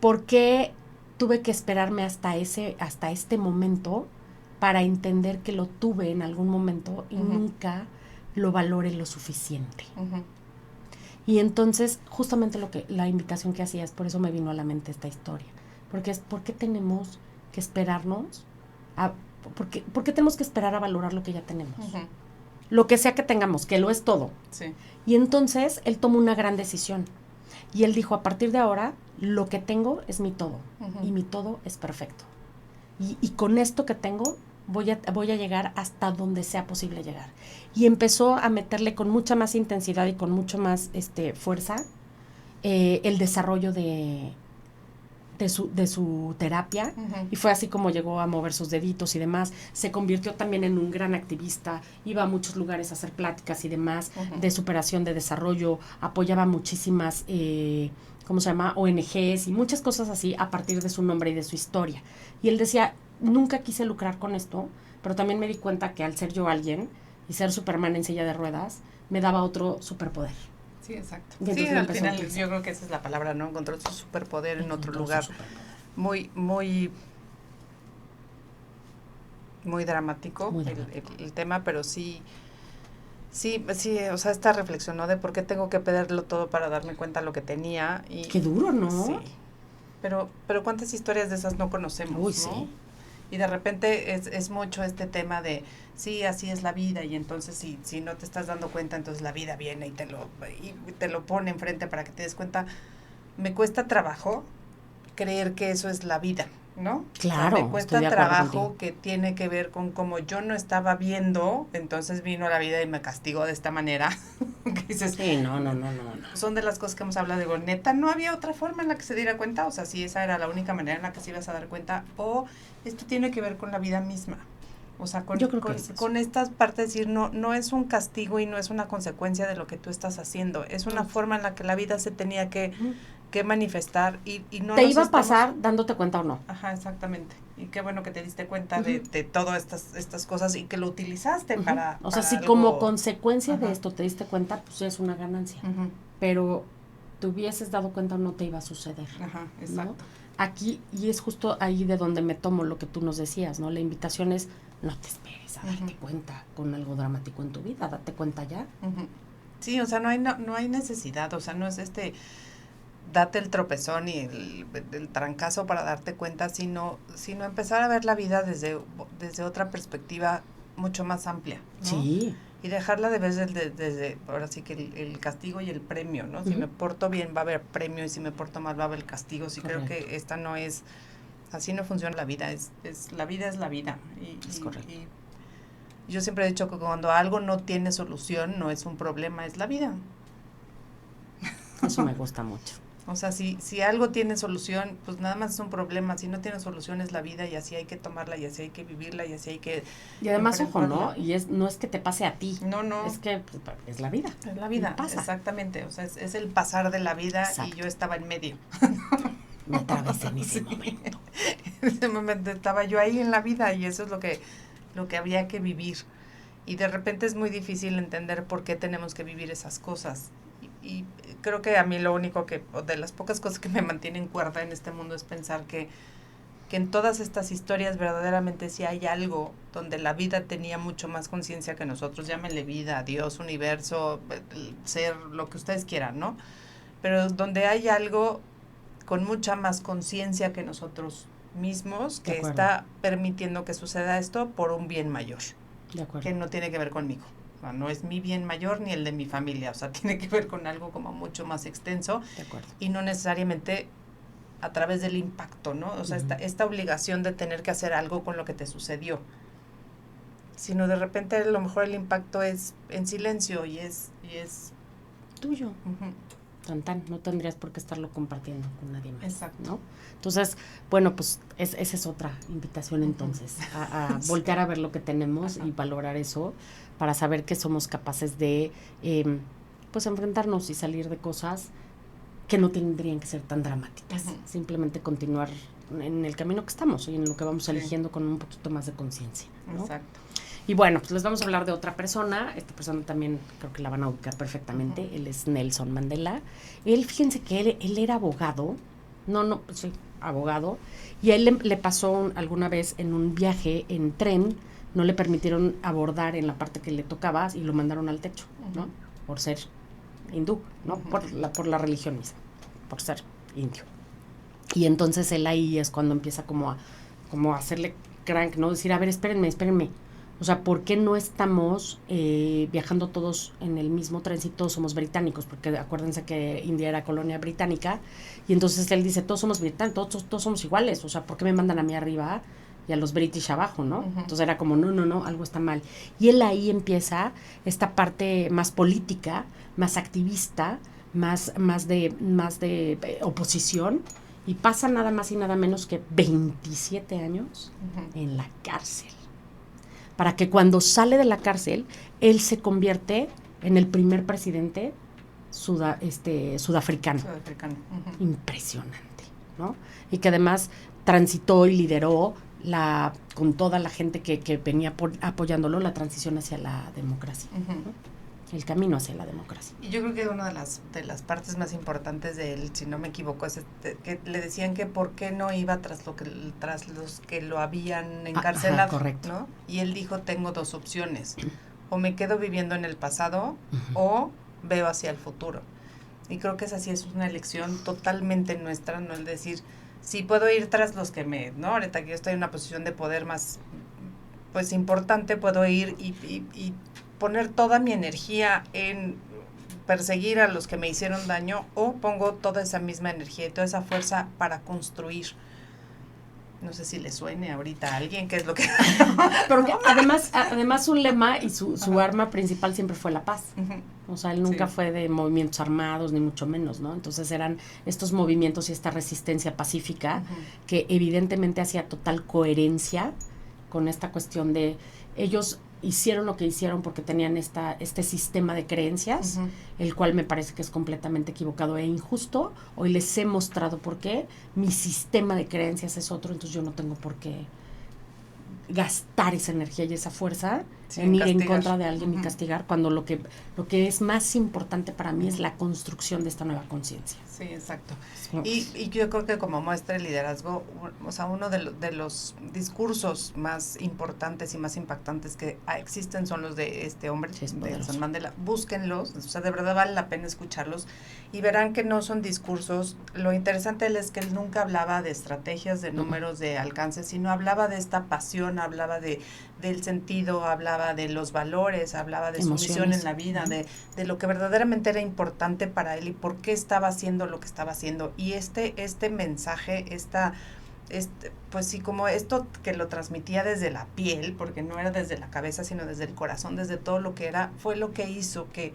¿Por qué tuve que esperarme hasta este momento para entender que lo tuve en algún momento y nunca lo valore lo suficiente? Y entonces, justamente la invitación que hacías, por eso me vino a la mente esta historia. Porque es, ¿por qué tenemos que esperarnos? ¿Por qué tenemos que esperar a valorar lo que ya tenemos? Lo que sea que tengamos, que lo es todo. Sí. Y entonces, él tomó una gran decisión. Y él dijo, a partir de ahora, lo que tengo es mi todo. Y mi todo es perfecto. Y con esto que tengo, voy a llegar hasta donde sea posible llegar. Y empezó a meterle con mucha más intensidad y con mucho más fuerza el desarrollo de su terapia. Y fue así como llegó a mover sus deditos y demás. Se convirtió también en un gran activista, iba a muchos lugares a hacer pláticas y demás de superación, de desarrollo, apoyaba muchísimas ONGs y muchas cosas así a partir de su nombre y de su historia. Y él decía, nunca quise lucrar con esto, pero también me di cuenta que al ser yo alguien y ser Superman en silla de ruedas, me daba otro superpoder. Sí, exacto. Sí, al final yo creo que esa es la palabra, ¿no? Encontró su superpoder en otro lugar. Muy, muy, muy dramático, el tema, pero sí, o sea, esta reflexión, ¿no? De por qué tengo que perderlo todo para darme cuenta de lo que tenía. Y qué duro, ¿no? Sí. Pero cuántas historias de esas no conocemos, Uy, ¿no? Sí. Y de repente es mucho este tema de, sí, así es la vida, y entonces si no te estás dando cuenta, entonces la vida viene y te lo pone enfrente para que te des cuenta. Me cuesta trabajo creer que eso es la vida, ¿no? Claro, o sea, me cuesta trabajo que tiene que ver con cómo yo no estaba viendo, entonces vino la vida y me castigó de esta manera. Que dices, sí, no. Son de las cosas que hemos hablado, digo, neta, no había otra forma en la que se diera cuenta, o sea, si esa era la única manera en la que se ibas a dar cuenta, o esto tiene que ver con la vida misma. O sea, con estas partes de decir, no es un castigo y no es una consecuencia de lo que tú estás haciendo, es una forma en la que la vida se tenía que manifestar y no te iba a pasar dándote cuenta o no. Ajá, exactamente. Y qué bueno que te diste cuenta de todas estas cosas y que lo utilizaste para o sea, si algo. Como consecuencia de esto te diste cuenta, pues es una ganancia. Pero te hubieses dado cuenta o no te iba a suceder. Ajá, exacto. ¿no? Aquí, y es justo ahí de donde me tomo lo que tú nos decías, ¿no? La invitación es, no te esperes a darte cuenta con algo dramático en tu vida, date cuenta ya. Sí, o sea, no hay necesidad, o sea, no es date el tropezón y el trancazo para darte cuenta, sino empezar a ver la vida desde otra perspectiva mucho más amplia, ¿no? Sí. Y dejarla de ver desde ahora sí que el castigo y el premio, ¿no? Si me porto bien va a haber premio y si me porto mal va a haber castigo. Sí, creo que esta no es, así no funciona la vida, la vida es la vida. Es correcto. Y yo siempre he dicho que cuando algo no tiene solución, no es un problema, es la vida. Eso me gusta mucho. O sea, si algo tiene solución, pues nada más es un problema. Si no tiene solución es la vida y así hay que tomarla y así hay que vivirla y así hay que... Y además, ojo, ¿no? Y no es que te pase a ti. No. Es que pues, es la vida. Es la vida, exactamente. O sea, es el pasar de la vida. Exacto. Y yo estaba en medio. Me atravesé en ese momento. En ese momento estaba yo ahí en la vida y eso es lo que había que vivir. Y de repente es muy difícil entender por qué tenemos que vivir esas cosas. Y creo que a mí lo único de las pocas cosas que me mantienen cuerda en este mundo es pensar que en todas estas historias verdaderamente sí hay algo donde la vida tenía mucho más conciencia que nosotros, llámenle vida, Dios, universo, ser, lo que ustedes quieran, ¿no? Pero donde hay algo con mucha más conciencia que nosotros mismos que está permitiendo que suceda esto por un bien mayor. De acuerdo. Que no tiene que ver conmigo. O sea, no es mi bien mayor ni el de mi familia. O sea, tiene que ver con algo como mucho más extenso. De acuerdo. Y no necesariamente a través del impacto, ¿no? O sea, esta obligación de tener que hacer algo con lo que te sucedió. Sino de repente a lo mejor el impacto es en silencio y es tuyo. Tan, no tendrías por qué estarlo compartiendo con nadie más. Exacto. ¿No? Entonces, bueno, pues esa es otra invitación entonces, a voltear a ver lo que tenemos y valorar eso para saber que somos capaces de, pues, enfrentarnos y salir de cosas que no tendrían que ser tan dramáticas. Simplemente continuar en el camino que estamos y en lo que vamos eligiendo con un poquito más de conciencia, ¿no? Exacto. Y bueno, pues les vamos a hablar de otra persona. Esta persona también creo que la van a ubicar perfectamente. Él es Nelson Mandela. Él, fíjense que él era abogado. Sí, abogado. Y a él le pasó alguna vez en un viaje en tren, no le permitieron abordar en la parte que le tocaba y lo mandaron al techo, ¿no? Por ser hindú, ¿no? Por la religión misma, por ser indio. Y entonces él ahí es cuando empieza como a hacerle crank, ¿no? Decir, a ver, espérenme. O sea, ¿por qué no estamos viajando todos en el mismo tren si todos somos británicos? Porque acuérdense que India era colonia británica. Y entonces él dice, todos somos británicos, todos somos iguales. O sea, ¿por qué me mandan a mí arriba y a los british abajo, no? Entonces era como, no, algo está mal. Y él ahí empieza esta parte más política, más activista, más de oposición. Y pasa nada más y nada menos que 27 años en la cárcel. Para que cuando sale de la cárcel, él se convierte en el primer presidente sudafricano. Impresionante, ¿no? Y que además transitó y lideró con toda la gente que venía apoyándolo, la transición hacia la democracia, ¿no? El camino hacia la democracia. Y yo creo que una de las partes más importantes de él, si no me equivoco, es que le decían que por qué no iba tras los que lo habían encarcelado, correcto. ¿no? Y él dijo, tengo dos opciones, o me quedo viviendo en el pasado o veo hacia el futuro. Y creo que esa sí es una elección totalmente nuestra, no el decir, sí puedo ir tras los que ¿no? Ahorita que yo estoy en una posición de poder más, pues, importante, puedo ir y poner toda mi energía en perseguir a los que me hicieron daño, o pongo toda esa misma energía y toda esa fuerza para construir. No sé si le suene ahorita a alguien qué es lo que... Porque además su lema y su arma principal siempre fue la paz. O sea, él nunca fue de movimientos armados, ni mucho menos, ¿no? Entonces eran estos movimientos y esta resistencia pacífica que evidentemente hacía total coherencia con esta cuestión de ellos hicieron lo que hicieron porque tenían este sistema de creencias, el cual me parece que es completamente equivocado e injusto. Hoy les he mostrado por qué mi sistema de creencias es otro, entonces yo no tengo por qué gastar esa energía y esa fuerza en ir en contra de alguien y castigar, cuando lo que es más importante para mí es la construcción de esta nueva conciencia. Sí, exacto. Y yo creo que como muestra el liderazgo, o sea, uno de los discursos más importantes y más impactantes que existen son los de este hombre, de Nelson Mandela. Búsquenlos, o sea, de verdad vale la pena escucharlos y verán que no son discursos. Lo interesante es que él nunca hablaba de estrategias, de números, de alcances, sino hablaba de esta pasión, hablaba del sentido, hablaba de los valores, hablaba de su misión en la vida, de lo que verdaderamente era importante para él y por qué estaba haciendo lo que estaba haciendo. Y este mensaje, pues sí, como esto que lo transmitía desde la piel, porque no era desde la cabeza, sino desde el corazón, desde todo lo que era, fue lo que hizo que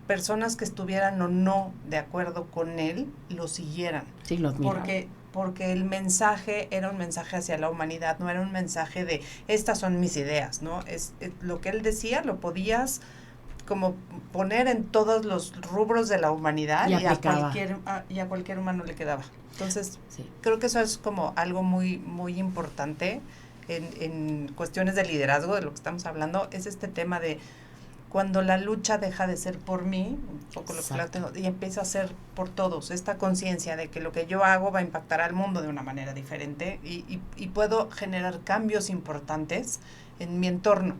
personas que estuvieran o no de acuerdo con él, lo siguieran. Sí, lo admiraban. Porque el mensaje era un mensaje hacia la humanidad, no era un mensaje de, estas son mis ideas, ¿no? Es lo que él decía, lo podías como poner en todos los rubros de la humanidad y a cualquier humano le quedaba. Entonces, creo que eso es como algo muy, muy importante en cuestiones de liderazgo, de lo que estamos hablando, es este tema de cuando la lucha deja de ser por mí, un poco lo que la tengo, y empieza a ser por todos, esta conciencia de que lo que yo hago va a impactar al mundo de una manera diferente y puedo generar cambios importantes en mi entorno.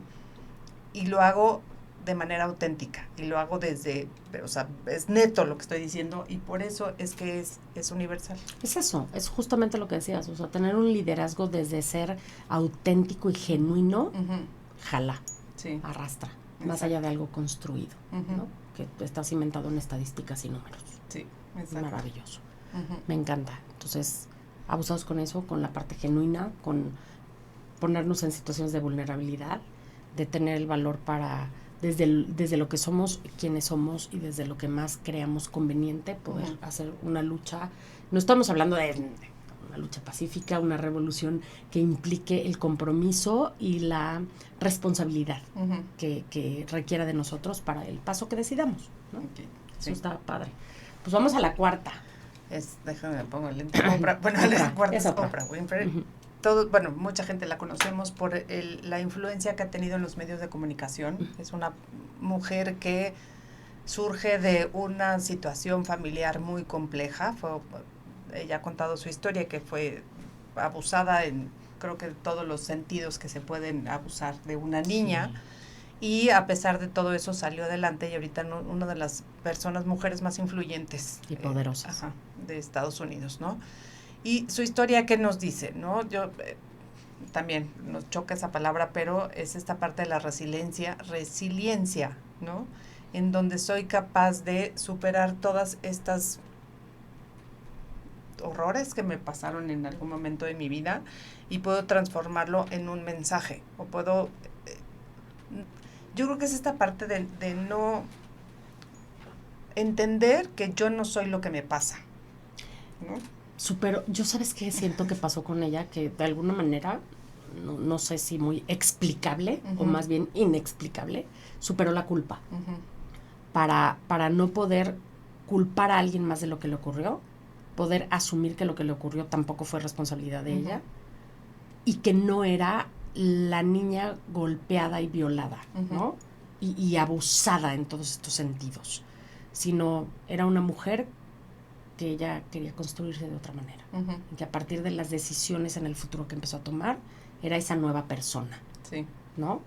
Y lo hago de manera auténtica y lo hago desde, o sea, es neto lo que estoy diciendo y por eso es que es universal. Es eso, es justamente lo que decías, o sea, tener un liderazgo desde ser auténtico y genuino, jala, arrastra, más allá de algo construido, ¿no? Que está cimentado en estadísticas y números. Sí, exacto. Maravilloso. Me encanta. Entonces, abusados con eso, con la parte genuina, con ponernos en situaciones de vulnerabilidad, de tener el valor para, desde lo que somos, quienes somos y desde lo que más creamos conveniente, poder hacer una lucha. No estamos hablando de una lucha pacífica, una revolución que implique el compromiso y la responsabilidad que requiera de nosotros para el paso que decidamos, ¿no? Eso está padre. Pues vamos a la cuarta. Déjame me pongo el lente. Oprah, bueno, la cuarta es Oprah Winfrey. Mucha gente la conocemos por la influencia que ha tenido en los medios de comunicación. Es una mujer que surge de una situación familiar muy compleja. Ella ha contado su historia, que fue abusada en, creo que todos los sentidos que se pueden abusar de una niña. Y a pesar de todo eso salió adelante y ahorita una de las mujeres más influyentes y poderosas de Estados Unidos, ¿no? Y su historia, ¿qué nos dice? ¿No? Yo también nos choca esa palabra, pero es esta parte de la resiliencia, ¿no? En donde soy capaz de superar todas estas horrores que me pasaron en algún momento de mi vida y puedo transformarlo en un mensaje o puedo yo creo que es esta parte de no entender que yo no soy lo que me pasa, ¿no? Yo sabes qué siento que pasó con ella, que de alguna manera, no sé si muy explicable o más bien inexplicable, superó la culpa. Para no poder culpar a alguien más de lo que le ocurrió, poder asumir que lo que le ocurrió tampoco fue responsabilidad de ella y que no era la niña golpeada y violada, ¿no? Y abusada en todos estos sentidos, sino era una mujer que ella quería construirse de otra manera, y que a partir de las decisiones en el futuro que empezó a tomar, era esa nueva persona, ¿no?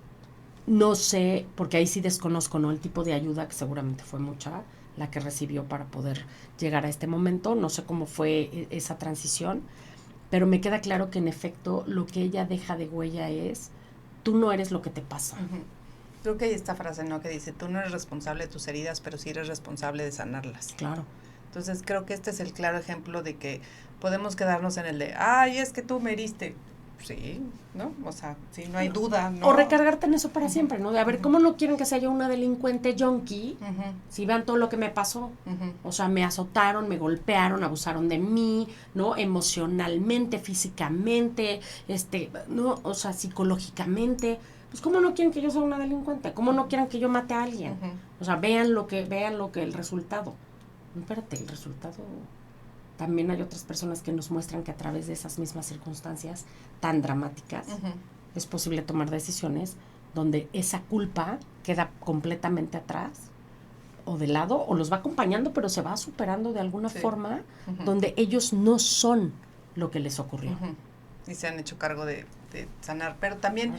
No sé, porque ahí sí desconozco, ¿no? El tipo de ayuda, que seguramente fue mucha, la que recibió para poder llegar a este momento, no sé cómo fue esa transición, pero me queda claro que en efecto lo que ella deja de huella es, tú no eres lo que te pasa. Creo que hay esta frase, ¿no? Que dice, tú no eres responsable de tus heridas, pero sí eres responsable de sanarlas. Claro. Entonces creo que este es el claro ejemplo de que podemos quedarnos en el de, ay, es que tú me heriste. Sí, ¿no? O sea, sí, no hay duda, ¿no? O recargarte en eso para siempre, ¿no? De a ver, ¿cómo no quieren que sea yo una delincuente yonki si vean todo lo que me pasó? O sea, me azotaron, me golpearon, abusaron de mí, ¿no? Emocionalmente, físicamente, ¿no? O sea, psicológicamente. Pues, ¿cómo no quieren que yo sea una delincuente? ¿Cómo no quieren que yo mate a alguien? O sea, vean lo que el resultado. No, espérate, el resultado... También hay otras personas que nos muestran que a través de esas mismas circunstancias tan dramáticas es posible tomar decisiones donde esa culpa queda completamente atrás o de lado o los va acompañando, pero se va superando de alguna forma donde ellos no son lo que les ocurrió. Y se han hecho cargo de sanar. Pero también,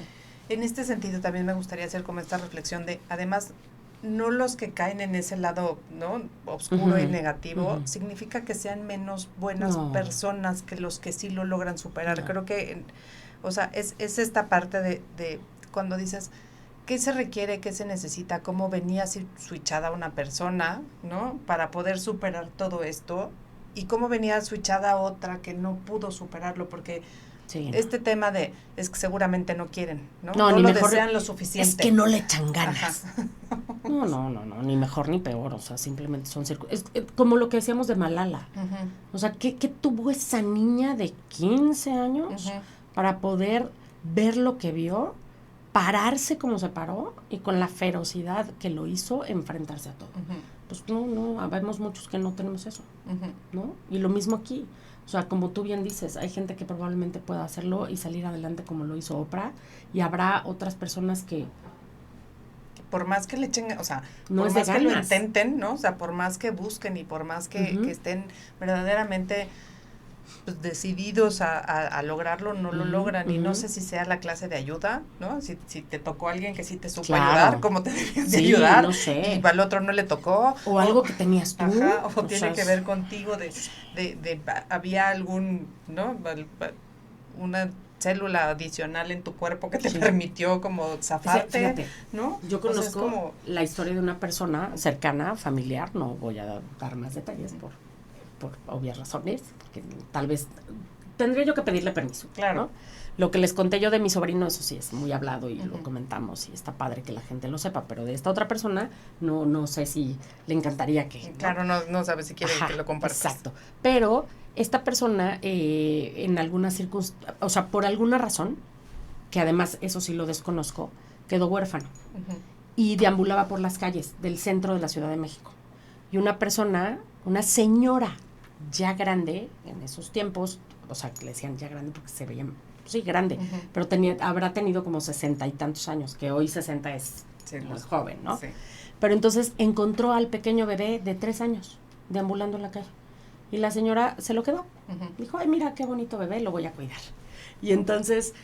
en este sentido, también me gustaría hacer como esta reflexión de, además, no los que caen en ese lado, ¿no? Oscuro y negativo, significa que sean menos buenas personas que los que sí lo logran superar. Creo que, o sea, es esta parte de cuando dices, ¿qué se requiere, qué se necesita? ¿Cómo venía switchada una persona, ¿no? Para poder superar todo esto. Y cómo venía switchada otra que no pudo superarlo, porque... Sí, este tema de, es que seguramente no quieren, ¿no? No ni lo mejor, desean lo suficiente. Es que no le echan ganas. No, ni mejor ni peor, o sea, simplemente son es como lo que decíamos de Malala. O sea, ¿qué tuvo esa niña de 15 años para poder ver lo que vio, pararse como se paró y con la ferocidad que lo hizo enfrentarse a todo? Pues no, vemos muchos que no tenemos eso, ¿no? Y lo mismo aquí. O sea, como tú bien dices, hay gente que probablemente pueda hacerlo y salir adelante como lo hizo Oprah, y habrá otras personas que... Por más que le echen, o sea, no por es más de que ganas. Lo intenten, ¿no? O sea, por más que busquen y por más que estén verdaderamente pues, decididos a lograrlo, no lo logran. Y no sé si sea la clase de ayuda, ¿no? Si te tocó alguien que sí te supo ayudar, ¿cómo te debías de ayudar? No sé. Y al otro no le tocó. O algo que tenías tú. Ajá, o tiene que ver contigo había algún, ¿no? Una célula adicional en tu cuerpo que te permitió como zafarte, fíjate, ¿no? Yo conozco la historia de una persona cercana, familiar, no voy a dar más detalles por obvias razones, porque tal vez tendría yo que pedirle permiso, claro, ¿no? Lo que les conté yo de mi sobrino, eso sí es muy hablado y lo comentamos y está padre que la gente lo sepa, pero de esta otra persona no sé si le encantaría que... Claro, no sabes si quiere que lo compartas. Exacto, pero esta persona en alguna circunstancia, o sea, por alguna razón, que además eso sí lo desconozco, quedó huérfano y deambulaba por las calles del centro de la Ciudad de México. Y una señora ya grande en esos tiempos, o sea, le decían ya grande porque se veía, sí, grande, pero habrá tenido como 60 y tantos años, que hoy 60 es muy joven, ¿no? Sí. Pero entonces encontró al pequeño bebé de 3 años deambulando en la calle. Y la señora se lo quedó. Dijo, ay, mira qué bonito bebé, lo voy a cuidar. Y entonces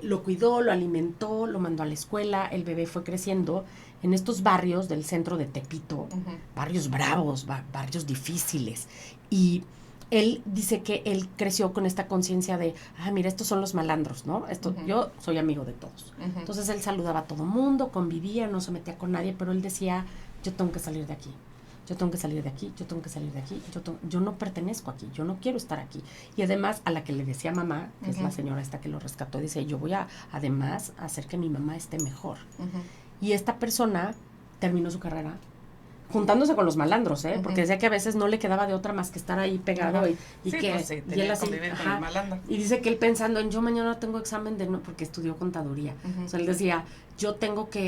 lo cuidó, lo alimentó, lo mandó a la escuela, el bebé fue creciendo en estos barrios del centro de Tepito, barrios bravos, barrios difíciles. Y él dice que él creció con esta conciencia de, mira, estos son los malandros, ¿no? Yo soy amigo de todos. Entonces él saludaba a todo mundo, convivía, no se metía con nadie, pero él decía, yo tengo que salir de aquí. Yo tengo que salir de aquí, yo tengo que salir de aquí, yo no pertenezco aquí, yo no quiero estar aquí. Y además, a la que le decía mamá, que es la señora esta que lo rescató, dice, yo voy a, además, hacer que mi mamá esté mejor. Y esta persona terminó su carrera juntándose con los malandros, porque decía que a veces no le quedaba de otra más que estar ahí pegado y sí, que pues sí, y él así, con el malandro. Y dice que él pensando en yo mañana tengo examen porque estudió contaduría. O sea, él decía,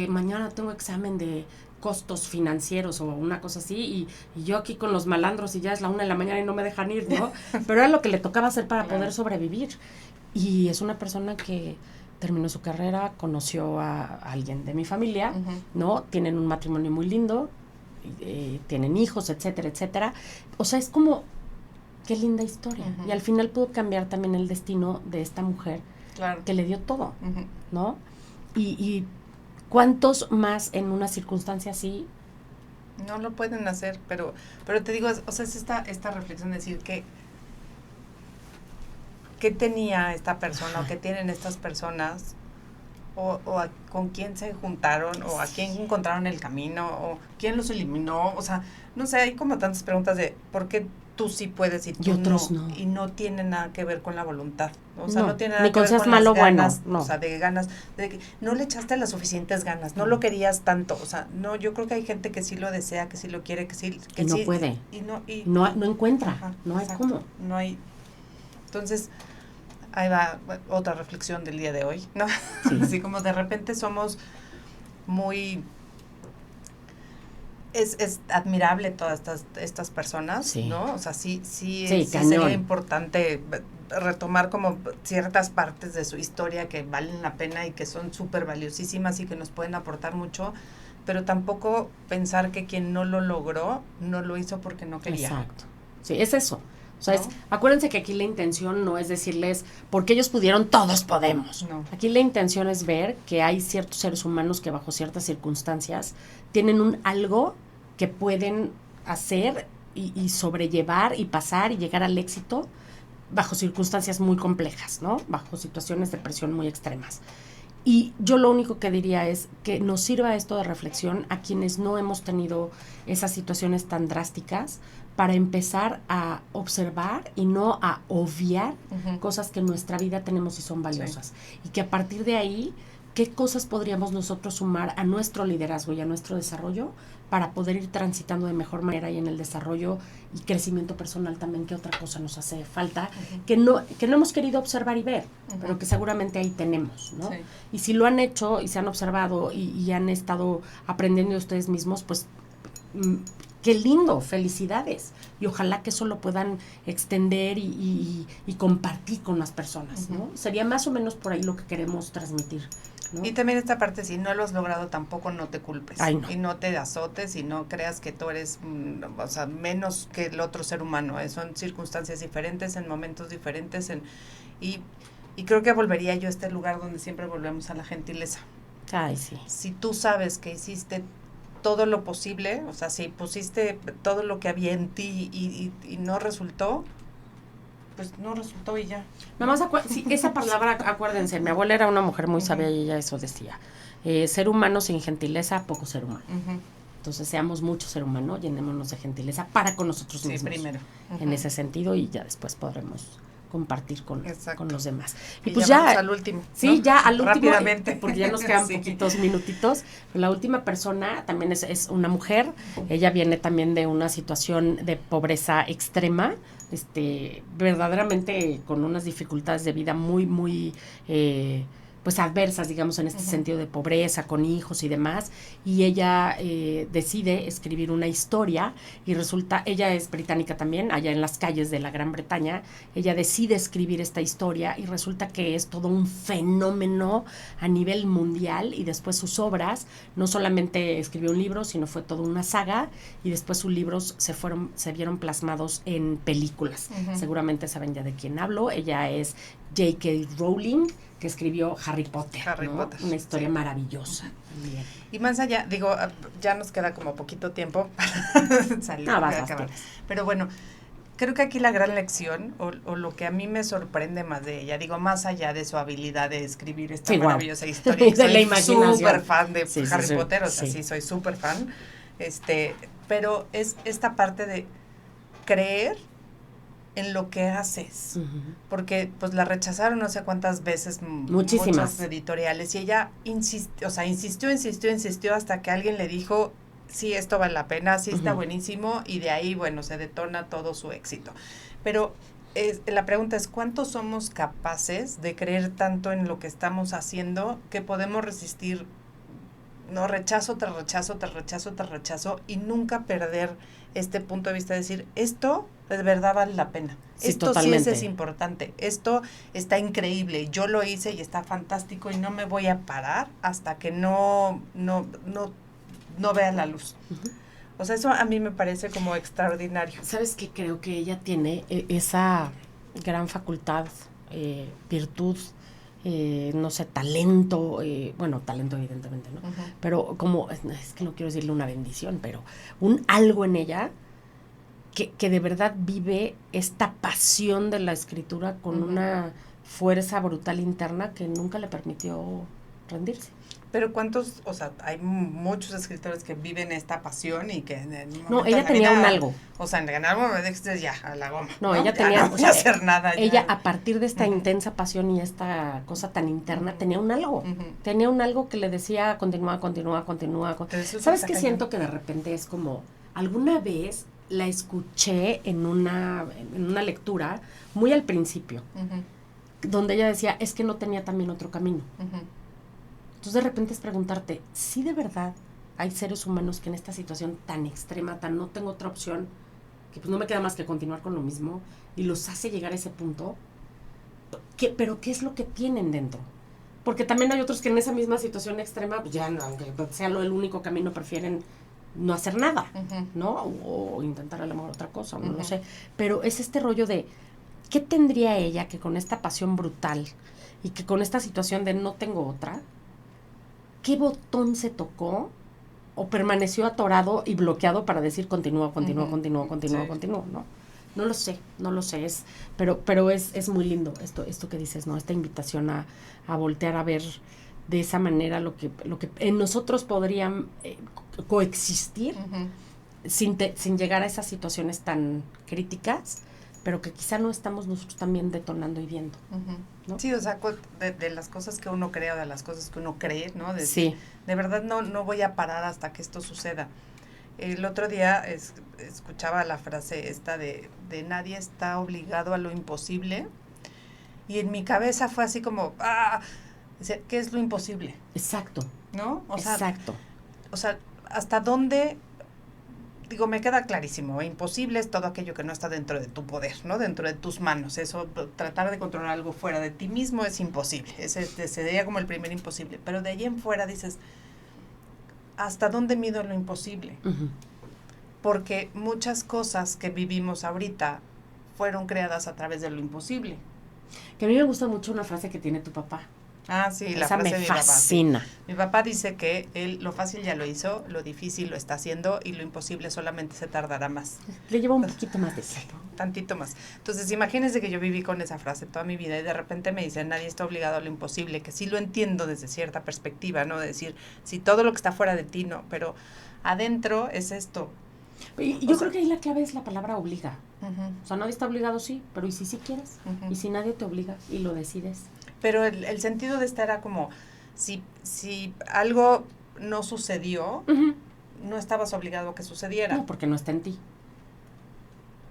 mañana tengo examen de costos financieros o una cosa así, y yo aquí con los malandros y ya es la 1 de la mañana y no me dejan ir, ¿no? Pero era lo que le tocaba hacer para poder sobrevivir. Y es una persona que terminó su carrera, conoció a alguien de mi familia, ¿no? Tienen un matrimonio muy lindo, tienen hijos, etcétera, etcétera. O sea, es como, qué linda historia. Y al final pudo cambiar también el destino de esta mujer que le dio todo, ¿no? Y ¿cuántos más en una circunstancia así? No lo pueden hacer, pero te digo, o sea, es esta reflexión de decir que ¿qué tenía esta persona o qué tienen estas personas? O con quién se juntaron, o a quién encontraron el camino, o quién los eliminó, o sea, no sé, hay como tantas preguntas de por qué tú sí puedes y tú otros no, y no tiene nada que ver con la voluntad, o sea, no tiene nada que ver con malo, las ganas, bueno, o sea, de ganas, de que no le echaste las suficientes ganas, no lo querías tanto, o sea, no, yo creo que hay gente que sí lo desea, que sí lo quiere, que sí, que no sí, puede, y no encuentra, no hay exacto, cómo, no hay, entonces ahí va otra reflexión del día de hoy, ¿no? Sí. Así como de repente somos muy... Es admirable todas estas personas, ¿no? O sea, sí sería importante retomar como ciertas partes de su historia que valen la pena y que son súper valiosísimas y que nos pueden aportar mucho, pero tampoco pensar que quien no lo logró, no lo hizo porque no quería. Exacto. Sí, es eso. O sea, acuérdense que aquí la intención no es decirles, porque ellos pudieron, todos podemos. No. Aquí la intención es ver que hay ciertos seres humanos que bajo ciertas circunstancias tienen algo que pueden hacer y sobrellevar y pasar y llegar al éxito bajo circunstancias muy complejas, ¿no? Bajo situaciones de presión muy extremas. Y yo lo único que diría es que nos sirva esto de reflexión a quienes no hemos tenido esas situaciones tan drásticas para empezar a observar y no a obviar cosas que en nuestra vida tenemos y son valiosas. Sí. Y que a partir de ahí, ¿qué cosas podríamos nosotros sumar a nuestro liderazgo y a nuestro desarrollo para poder ir transitando de mejor manera y en el desarrollo y crecimiento personal también? ¿Qué otra cosa nos hace falta? Que no hemos querido observar y ver, pero que seguramente ahí tenemos, ¿no? Sí. Y si lo han hecho y se han observado y han estado aprendiendo de ustedes mismos, pues qué lindo, felicidades. Y ojalá que eso lo puedan extender y compartir con las personas, ¿no? Sería más o menos por ahí lo que queremos transmitir. ¿no? Y también esta parte, si no lo has logrado tampoco no te culpes. Ay, no. Y no te azotes y no creas que tú eres, o sea, menos que el otro ser humano. Son circunstancias diferentes, en momentos diferentes, y creo que volvería yo a este lugar donde siempre volvemos a la gentileza. Ay, sí. Si tú sabes que hiciste todo lo posible, o sea, si pusiste todo lo que había en ti y no resultó, pues no resultó y ya. Nada más, sí, esa palabra, acuérdense, mi abuela era una mujer muy sabia y ella eso decía. Ser humano sin gentileza, poco ser humano. Entonces, seamos mucho ser humano, llenémonos de gentileza para con nosotros mismos. Primero. En ese sentido, y ya después podremos compartir con los demás. Y pues ya al último. Sí, ¿no? Ya al último. Rápidamente. Porque ya nos quedan poquitos minutitos. La última persona también es una mujer. Ella viene también de una situación de pobreza extrema, verdaderamente con unas dificultades de vida muy, muy pues adversas, digamos, en este sentido de pobreza, con hijos y demás, y ella decide escribir una historia, y resulta, ella es británica también, allá en las calles de la Gran Bretaña, ella decide escribir esta historia, y resulta que es todo un fenómeno a nivel mundial, y después sus obras, no solamente escribió un libro, sino fue toda una saga, y después sus libros se vieron plasmados en películas. Seguramente saben ya de quién hablo. Ella es J.K. Rowling, que escribió Harry Potter. Una historia maravillosa. Bien. Y más allá, digo, ya nos queda como poquito tiempo para salir. Pero bueno, creo que aquí la gran lección, o lo que a mí me sorprende más de ella, digo, más allá de su habilidad de escribir esta maravillosa historia, que soy súper fan de Harry Potter, o sea, sí, soy súper fan, pero es esta parte de creer en lo que haces, porque pues la rechazaron no sé cuántas veces, muchas editoriales, y ella insistió hasta que alguien le dijo, sí, esto vale la pena, sí está buenísimo, y de ahí, bueno, se detona todo su éxito. Pero la pregunta es, ¿cuántos somos capaces de creer tanto en lo que estamos haciendo que podemos resistir, no, rechazo tras rechazo, tras rechazo, tras rechazo, y nunca perder este punto de vista de decir, esto de verdad vale la pena, sí, esto totalmente. sí es importante, esto está increíble, yo lo hice y está fantástico y no me voy a parar hasta que no vea la luz. O sea, eso a mí me parece como extraordinario. ¿Sabes qué? Creo que ella tiene esa gran facultad, virtud, no sé, talento, bueno, talento evidentemente, ¿no? Pero como, es que no quiero decirle una bendición, pero un algo en ella que de verdad vive esta pasión de la escritura con una fuerza brutal interna que nunca le permitió rendirse. Pero ¿cuántos, o sea, hay muchos escritores que viven esta pasión y que no, ella tenía un algo. O sea, en algo me dijiste ya, a la goma. No, ella tenía, no voy a hacer nada. Ella, a partir de esta intensa pasión y esta cosa tan interna, tenía un algo. Tenía un algo que le decía, continúa. ¿Sabes qué siento? Que de repente es como, alguna vez la escuché en una lectura, muy al principio, donde ella decía, es que no tenía también otro camino. Entonces de repente es preguntarte, ¿sí de verdad hay seres humanos que en esta situación tan extrema, tan no tengo otra opción, que pues no me queda más que continuar con lo mismo, y los hace llegar a ese punto? Pero ¿qué es lo que tienen dentro? Porque también hay otros que en esa misma situación extrema, pues ya, aunque sea el único camino, prefieren no hacer nada, ¿no? O intentar a lo mejor otra cosa, no lo sé. Pero es este rollo de, ¿qué tendría ella que con esta pasión brutal y que con esta situación de no tengo otra, qué botón se tocó o permaneció atorado y bloqueado para decir continúa, ¿no? No lo sé, pero es muy lindo esto que dices, ¿no? Esta invitación a voltear a ver de esa manera lo que en nosotros podrían coexistir sin llegar a esas situaciones tan críticas, pero que quizá no estamos nosotros también detonando y viendo, ¿no? Sí, o sea, de las cosas que uno crea o de las cosas que uno cree, ¿no? Sí. De verdad no voy a parar hasta que esto suceda. El otro día escuchaba la frase esta de nadie está obligado a lo imposible, y en mi cabeza fue así como, ¿qué es lo imposible? Exacto. ¿No? Exacto. O sea, ¿hasta dónde? digo, me queda clarísimo, imposible es todo aquello que no está dentro de tu poder, ¿no? Dentro de tus manos. Eso, tratar de controlar algo fuera de ti mismo es imposible. Ese sería como el primer imposible. Pero de ahí en fuera dices, ¿hasta dónde mido lo imposible? Uh-huh. Porque muchas cosas que vivimos ahorita fueron creadas a través de lo imposible. Que a mí me gusta mucho una frase que tiene tu papá. Ah, sí, esa la frase me de mi fascina. Papá, sí. Mi papá dice que él lo fácil ya lo hizo, lo difícil lo está haciendo y lo imposible solamente se tardará más. Le lleva un poquito más de tiempo. Tantito más. Entonces, imagínense que yo viví con esa frase toda mi vida y de repente me dicen, nadie está obligado a lo imposible, que sí lo entiendo desde cierta perspectiva, ¿no? De decir, si todo lo que está fuera de ti, no, pero adentro es esto. Y yo creo que ahí la clave es la palabra obliga. Uh-huh. O sea, nadie está obligado, sí, pero ¿y si sí quieres? Uh-huh. ¿Y si nadie te obliga y lo decides? Pero el sentido de esta era como, si algo no sucedió, uh-huh, no estabas obligado a que sucediera. No, porque no está en ti.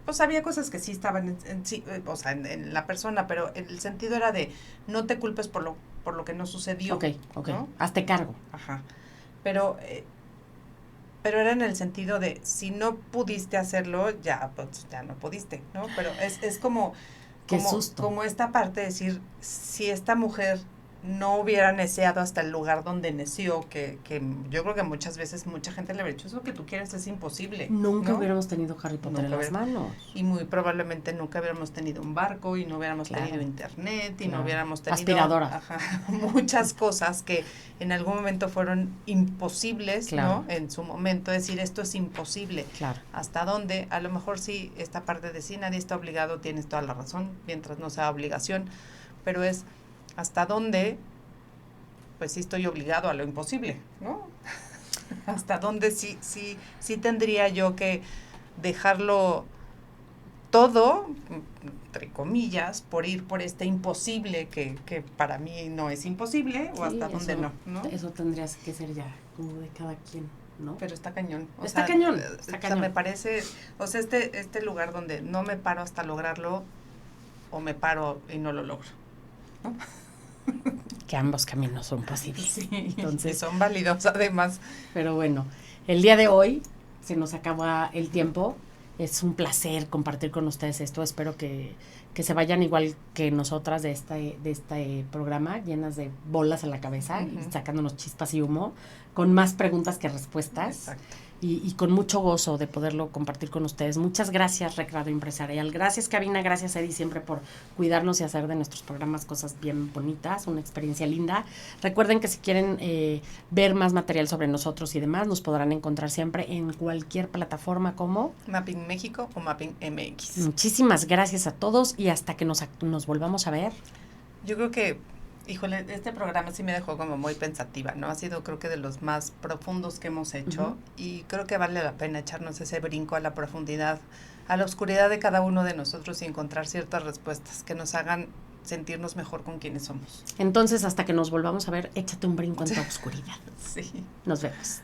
Pues había cosas que sí estaban en la persona, pero el sentido era de, no te culpes por lo que no sucedió. Ok, ¿no? Hazte cargo. Ajá. Pero era en el sentido de, si no pudiste hacerlo, ya no pudiste, ¿no? Pero es como... Qué susto. Como esta parte de decir, si esta mujer no hubiera neceado hasta el lugar donde neció, que yo creo que muchas veces mucha gente le habría dicho, eso que tú quieres es imposible. Nunca, ¿no?, hubiéramos tenido Harry Potter en las manos. Y muy probablemente nunca hubiéramos tenido un barco, y no hubiéramos tenido internet, y no hubiéramos tenido... aspiradora. Ajá, muchas cosas que en algún momento fueron imposibles, ¿no? En su momento, decir, esto es imposible. Claro. ¿Hasta dónde? A lo mejor sí, esta parte de sí, nadie está obligado, tienes toda la razón, mientras no sea obligación, pero es... ¿Hasta dónde? Pues sí estoy obligado a lo imposible, ¿no? ¿Hasta dónde sí tendría yo que dejarlo todo, entre comillas, por ir por este imposible que para mí no es imposible, o hasta dónde no? Eso tendrías que ser ya como de cada quien, ¿no? Pero está cañón. Está cañón. O sea, me parece, o sea, este lugar donde no me paro hasta lograrlo, o me paro y no lo logro, ¿no? Que ambos caminos son posibles. Sí, entonces, y son válidos además. Pero bueno, el día de hoy se nos acaba el tiempo. Es un placer compartir con ustedes esto. Espero que se vayan igual que nosotras de este programa, llenas de bolas en la cabeza, uh-huh, y sacándonos chispas y humo, con más preguntas que respuestas. Exacto. Y con mucho gozo de poderlo compartir con ustedes. Muchas gracias, Recreado Empresarial. Gracias, Cabina. Gracias, Eddie, siempre por cuidarnos y hacer de nuestros programas cosas bien bonitas, una experiencia linda. Recuerden que si quieren ver más material sobre nosotros y demás, nos podrán encontrar siempre en cualquier plataforma como Mapping México o Mapping MX. Muchísimas gracias a todos y hasta que nos volvamos a ver. Yo creo que, híjole, este programa sí me dejó como muy pensativa, ¿no? Ha sido, creo que, de los más profundos que hemos hecho, uh-huh, y creo que vale la pena echarnos ese brinco a la profundidad, a la oscuridad de cada uno de nosotros y encontrar ciertas respuestas que nos hagan sentirnos mejor con quienes somos. Entonces, hasta que nos volvamos a ver, échate un brinco en tu oscuridad. Sí. Nos vemos.